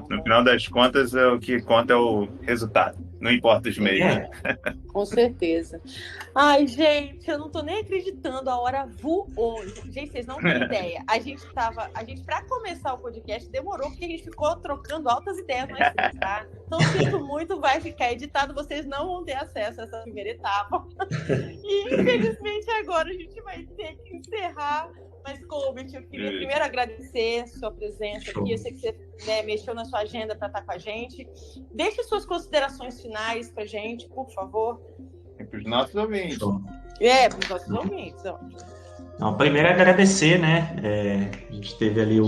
No final das contas, o que conta é o resultado, não importa os meios. Com certeza. Ai, gente, eu não tô nem acreditando, a hora voou. Gente, vocês não têm ideia. A gente, pra começar o podcast, demorou, porque a gente ficou trocando altas ideias nós três, tá? Então, sinto muito, vai ficar editado, vocês não vão ter acesso a essa primeira etapa. E, infelizmente, agora a gente vai ter que encerrar. Mas, Colbert, eu queria primeiro agradecer a sua presença aqui. Eu sei que você mexeu na sua agenda para estar com a gente. Deixe suas considerações finais para a gente, por favor. Para os nossos ouvintes. Para os nossos ouvintes. Não, primeiro agradecer, né? A gente teve ali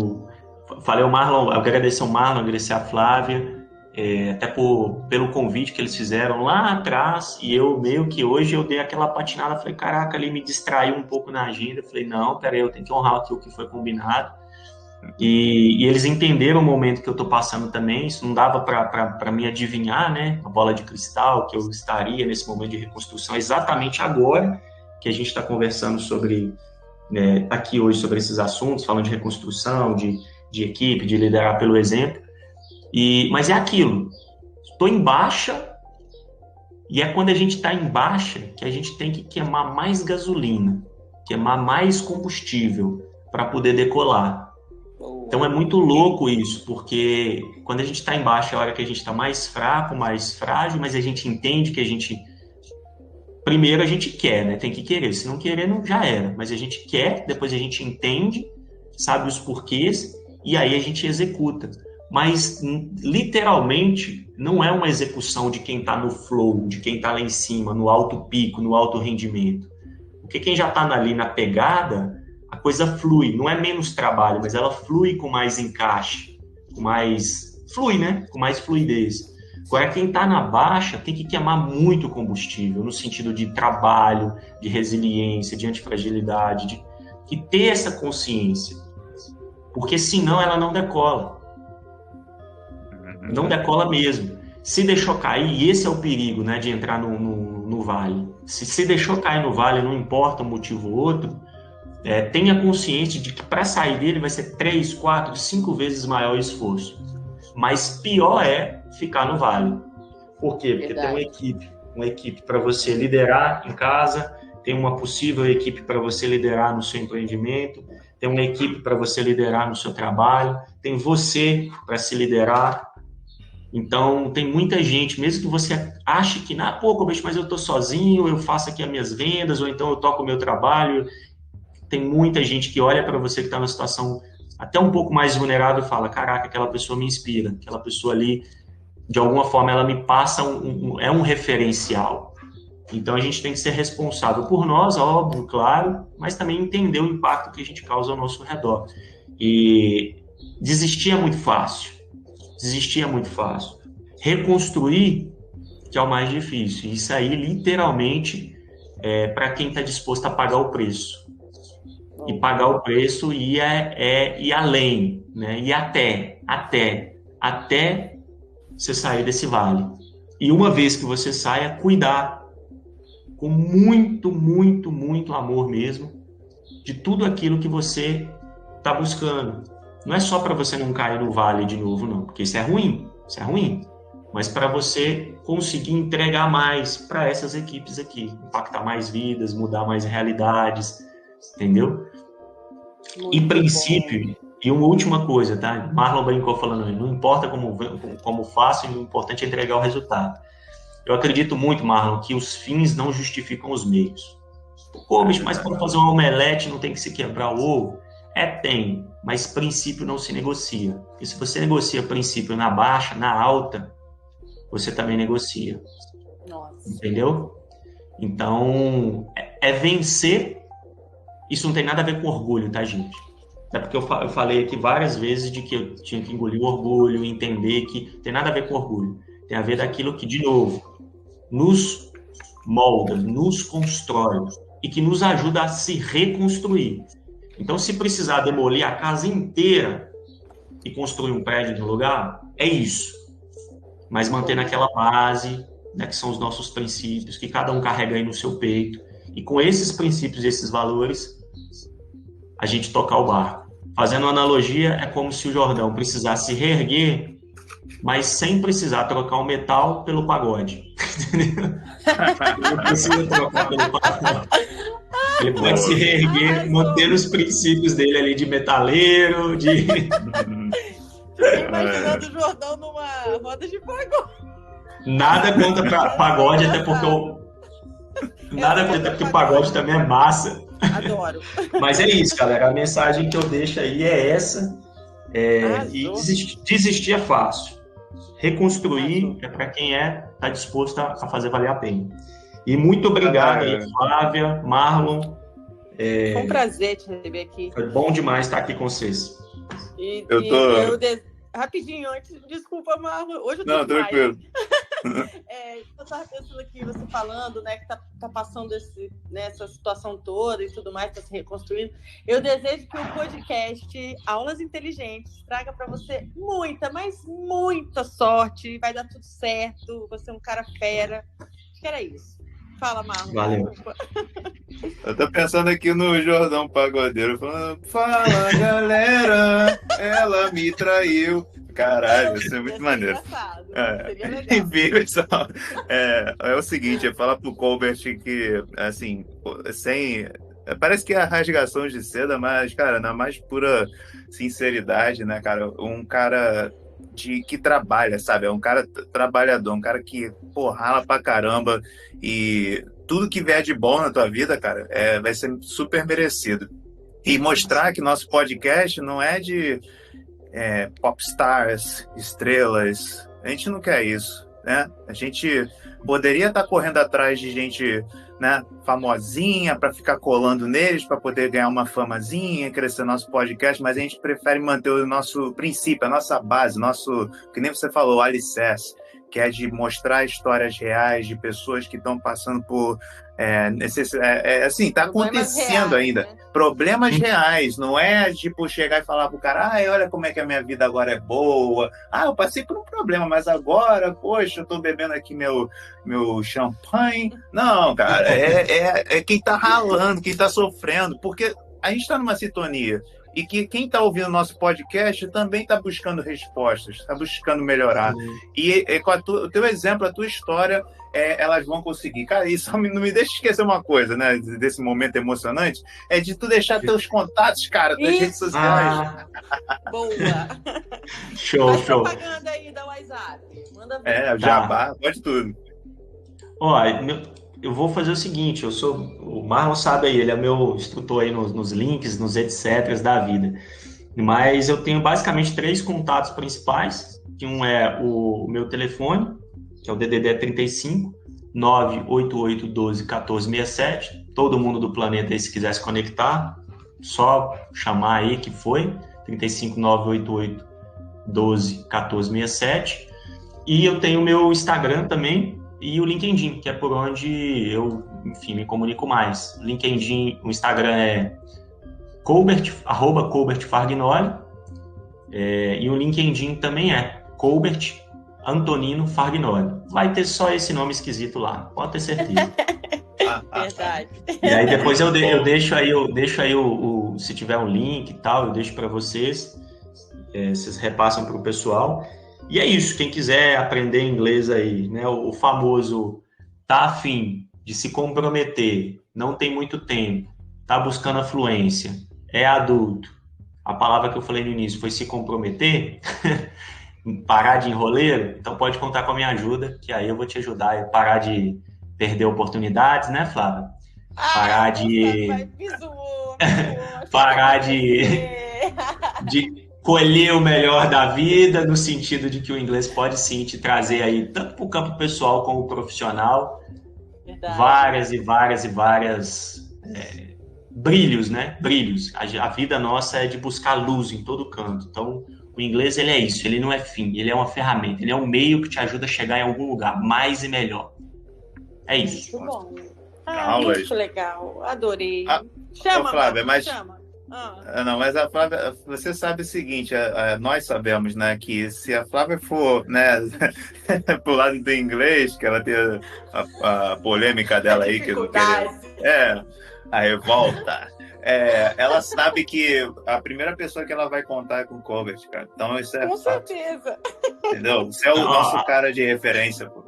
Falei o Marlon, agradecer o Marlon, agradecer a Flávia, até pelo convite que eles fizeram lá atrás, e eu meio que hoje eu dei aquela patinada, falei, caraca, ali me distraiu um pouco na agenda, falei, não, peraí, eu tenho que honrar aqui o que foi combinado, e eles entenderam o momento que eu tô passando também, isso não dava para me adivinhar, né, a bola de cristal, que eu estaria nesse momento de reconstrução, exatamente agora que a gente está conversando aqui hoje sobre esses assuntos, falando de reconstrução, de equipe, de liderar pelo exemplo. Mas é aquilo, estou em baixa, e é quando a gente está em baixa que a gente tem que queimar mais gasolina, queimar mais combustível para poder decolar. Então é muito louco isso, porque quando a gente está em baixa é a hora que a gente está mais fraco, mais frágil, mas a gente entende que primeiro a gente quer, né? Tem que querer, se não querer não já era, mas a gente quer, depois a gente entende, sabe os porquês, e aí a gente executa. Mas, literalmente, não é uma execução de quem está no flow, de quem está lá em cima, no alto pico, no alto rendimento. Porque quem já está ali na pegada, a coisa flui. Não é menos trabalho, mas ela flui com mais encaixe, flui, né? Com mais fluidez. Agora, quem está na baixa tem que queimar muito combustível, no sentido de trabalho, de resiliência, de antifragilidade, de ter essa consciência. Porque, senão, ela não decola. Não decola mesmo. Se deixou cair, e esse é o perigo, né, de entrar no vale. Se deixou cair no vale, não importa um motivo ou outro, tenha consciência de que para sair dele vai ser 3, 4, 5 vezes maior o esforço. Mas pior é ficar no vale. Por quê? Porque tem uma equipe para você liderar em casa, tem uma possível equipe para você liderar no seu empreendimento, tem uma equipe para você liderar no seu trabalho, tem você para se liderar. Então, tem muita gente, mesmo que você ache que, mas eu estou sozinho, eu faço aqui as minhas vendas, ou então eu toco o meu trabalho, tem muita gente que olha para você que está numa situação até um pouco mais vulnerável e fala, caraca, aquela pessoa me inspira, aquela pessoa ali, de alguma forma, ela me passa é um referencial. Então, a gente tem que ser responsável por nós, óbvio, claro, mas também entender o impacto que a gente causa ao nosso redor. E Desistir é muito fácil. Desistir é muito fácil. Reconstruir que é o mais difícil. Isso aí, literalmente, é para quem está disposto a pagar o preço. E pagar o preço e ir além, né? E até você sair desse vale. E uma vez que você saia, cuidar com muito, muito, muito amor mesmo de tudo aquilo que você está buscando. Não é só para você não cair no vale de novo, não, porque isso é ruim, mas para você conseguir entregar mais para essas equipes aqui, impactar mais vidas, mudar mais realidades, entendeu? Muito Em princípio, bom. e uma última coisa, tá? Marlon brincou falando, não importa como faço, o importante é entregar o resultado. Eu acredito muito, Marlon, que os fins não justificam os meios. Pô, bicho, mas para fazer um omelete não tem que se quebrar o ovo? Tem, mas princípio não se negocia. E se você negocia princípio na baixa, na alta, você também negocia. Nossa. Entendeu? Então, vencer. Isso não tem nada a ver com orgulho, tá, gente? É porque eu falei aqui várias vezes de que eu tinha que engolir o orgulho, entender que tem nada a ver com orgulho. Tem a ver daquilo que, de novo, nos molda, nos constrói e que nos ajuda a se reconstruir. Então, se precisar demolir a casa inteira e construir um prédio no lugar, é isso. Mas mantendo aquela base, né, que são os nossos princípios, que cada um carrega aí no seu peito. E com esses princípios e esses valores, a gente tocar o barco. Fazendo uma analogia, é como se o Jordão precisasse reerguer, mas sem precisar trocar o metal pelo pagode. Entendeu? Ele não precisa trocar pelo pagode. Ele pode se reerguer, manter os princípios dele ali de metaleiro, de... Imaginando o Jordão numa roda de pagode. Nada contra pagode, até porque o pagode também é massa. Adoro. Mas é isso, galera. A mensagem que eu deixo aí é essa. E desistir é fácil. Reconstruir é para quem está disposto a fazer valer a pena. E muito obrigado aí, Flávia, Marlon. Foi um prazer te receber aqui. Foi bom demais estar aqui com vocês. Rapidinho, antes, desculpa, Marlon. Hoje eu tô Não, tranquilo. Eu tava pensando aqui, você falando, né, que tá passando nessa situação toda e tudo mais, tá se reconstruindo. Eu desejo que o podcast Aulas Inteligentes traga para você muita, mas muita sorte. Vai dar tudo certo. Você é um cara fera. Acho que era isso. Fala, Marlon. Valeu. Eu tô pensando aqui no Jordão Pagodeiro, falando, fala, galera, ela me traiu. Caralho, isso é muito maneiro. Seria legal. Enfim, pessoal, é o seguinte, falar pro Colbert que, assim, parece que é a rasgação de seda, mas, cara, na mais pura sinceridade, né, cara, um cara que trabalha, sabe, é um cara trabalhador, um cara que, rala pra caramba, e tudo que vier de bom na tua vida, cara, vai ser super merecido. E mostrar que nosso podcast não é de popstars, estrelas. A gente não quer isso, né? A gente poderia estar correndo atrás de gente, né, famosinha para ficar colando neles, para poder ganhar uma famazinha, crescer nosso podcast, mas a gente prefere manter o nosso princípio, a nossa base, que nem você falou, o alicerce, que é de mostrar histórias reais de pessoas que estão passando por assim, tá acontecendo reais, ainda. Né? Problemas reais, não é tipo chegar e falar pro cara, olha como é que a minha vida agora é boa. Eu passei por um problema, mas agora, poxa, eu tô bebendo aqui meu champanhe. Não, cara, é quem tá ralando, quem tá sofrendo, porque a gente tá numa sintonia. E que quem está ouvindo nosso podcast também está buscando respostas, está buscando melhorar. E com o teu exemplo, a tua história, elas vão conseguir. Cara, isso não me deixa esquecer uma coisa, né? Desse momento emocionante, é de tu deixar teus contatos, cara, das redes sociais. Boa! Show. Propaganda aí da WhatsApp. Manda ver. O jabá, pode tudo. Eu vou fazer o seguinte, o Marlon sabe aí, ele é meu instrutor aí nos links, nos etc. da vida. Mas eu tenho basicamente 3 contatos principais, que um é o meu telefone, que é o DDD 35 98812 1467. Todo mundo do planeta aí, se quiser se conectar, só chamar aí que foi. 35988121467. E eu tenho o meu Instagram também e o LinkedIn, que é por onde eu, enfim, me comunico mais. O LinkedIn, o Instagram é @colbert_fargnoli, e o LinkedIn também é Colbert Antonino Fargnoli. Vai ter só esse nome esquisito lá, pode ter certeza. Verdade. E aí depois eu deixo aí, se tiver um link e tal, eu deixo para vocês, vocês repassam para o pessoal. E é isso, quem quiser aprender inglês aí, né, o famoso tá afim de se comprometer, não tem muito tempo, tá buscando a fluência, é adulto. A palavra que eu falei no início foi se comprometer, parar de enroleiro, então pode contar com a minha ajuda, que aí eu vou te ajudar a parar de perder oportunidades, né, Flávia? Parar de... parar de colher o melhor da vida, no sentido de que o inglês pode sim te trazer aí, tanto para o campo pessoal como profissional, verdade, várias brilhos, né? Brilhos. A vida nossa é de buscar luz em todo canto. Então, o inglês, ele é isso, ele não é fim, ele é uma ferramenta, ele é um meio que te ajuda a chegar em algum lugar mais e melhor. É isso. Muito bom. Muito legal, adorei. Chama, Flávia, mas... chama. Não, mas a Flávia, você sabe o seguinte, nós sabemos, né, que se a Flávia for, né, pro lado do inglês, que ela tem a polêmica dela aí, que eu não quero... a revolta. Ela sabe que a primeira pessoa que ela vai contar é com o Colbert, cara. Então isso é com fato. Certeza. Entendeu? Você é o nosso cara de referência, pô.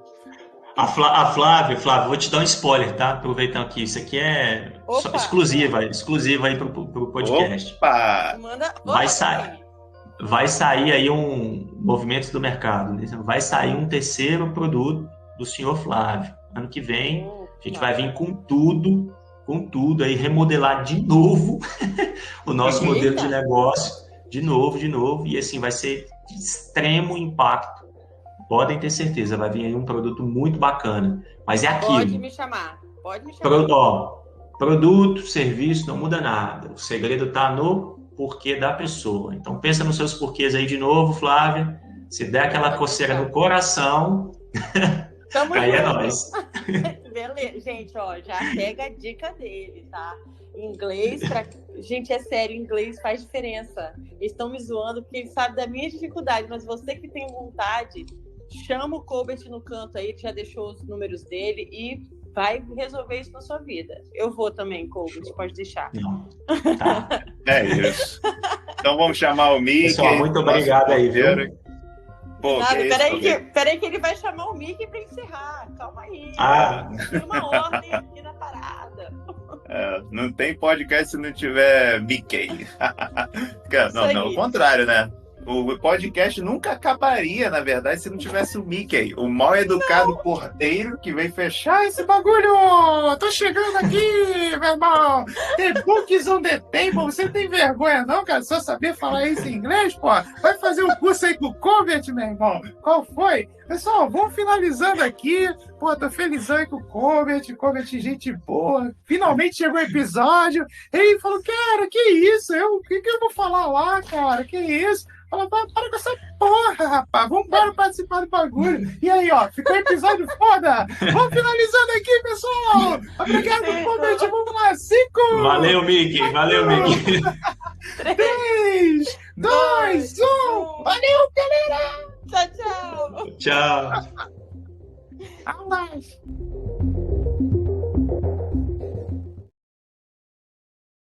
A Flávia, vou te dar um spoiler, tá? Aproveitando aqui, isso aqui é exclusiva aí pro podcast. Opa! Vai sair aí um movimento do mercado, né? Vai sair um terceiro produto do senhor Flávio. Ano que vem, a gente vai vir com tudo aí, remodelar de novo o nosso modelo de negócio, de novo, e assim, vai ser de extremo impacto. Podem ter certeza, vai vir aí um produto muito bacana. Mas é aquilo. Pode me chamar. Produto, serviço, não muda nada. O segredo está no porquê da pessoa. Então, pensa nos seus porquês aí de novo, Flávia. Se der aquela coceira no coração, aí é nóis. Beleza. Gente, já pega a dica dele, tá? Inglês, gente, é sério, inglês faz diferença. Eles estão me zoando porque eles sabem da minha dificuldade, mas você que tem vontade... Chama o Colbert no canto aí, ele já deixou os números dele e vai resolver isso na sua vida. Eu vou também, Colbert, pode deixar. Não. Tá. É isso. Então vamos chamar o Mickey. Pessoal, muito obrigado aí, viu? Peraí que ele vai chamar o Mickey para encerrar. Calma aí. Tem uma ordem aqui na parada. Não tem podcast se não tiver Mickey. Não, ao contrário, né? O podcast nunca acabaria, na verdade, se não tivesse o Mickey, o mal educado porteiro que vem fechar esse bagulho. Tô chegando aqui, meu irmão. The books on the table. Você tem vergonha, não, cara? Só saber falar isso em inglês, pô? Vai fazer um curso aí com o Colbert, meu irmão. Qual foi? Pessoal, vamos finalizando aqui. Pô, tô felizão aí com o Colbert, gente boa. Finalmente chegou o episódio. Ele falou, cara, que isso? O que eu vou falar lá, cara? Que isso? Fala, para com essa porra, rapaz. Vamos participar do bagulho. E aí, ficou um episódio foda. Vamos finalizando aqui, pessoal. Obrigado, Colbert. Vamos lá. 5. Valeu, Mickey. 3, 2, 1. Valeu, galera. Tchau. Tchau.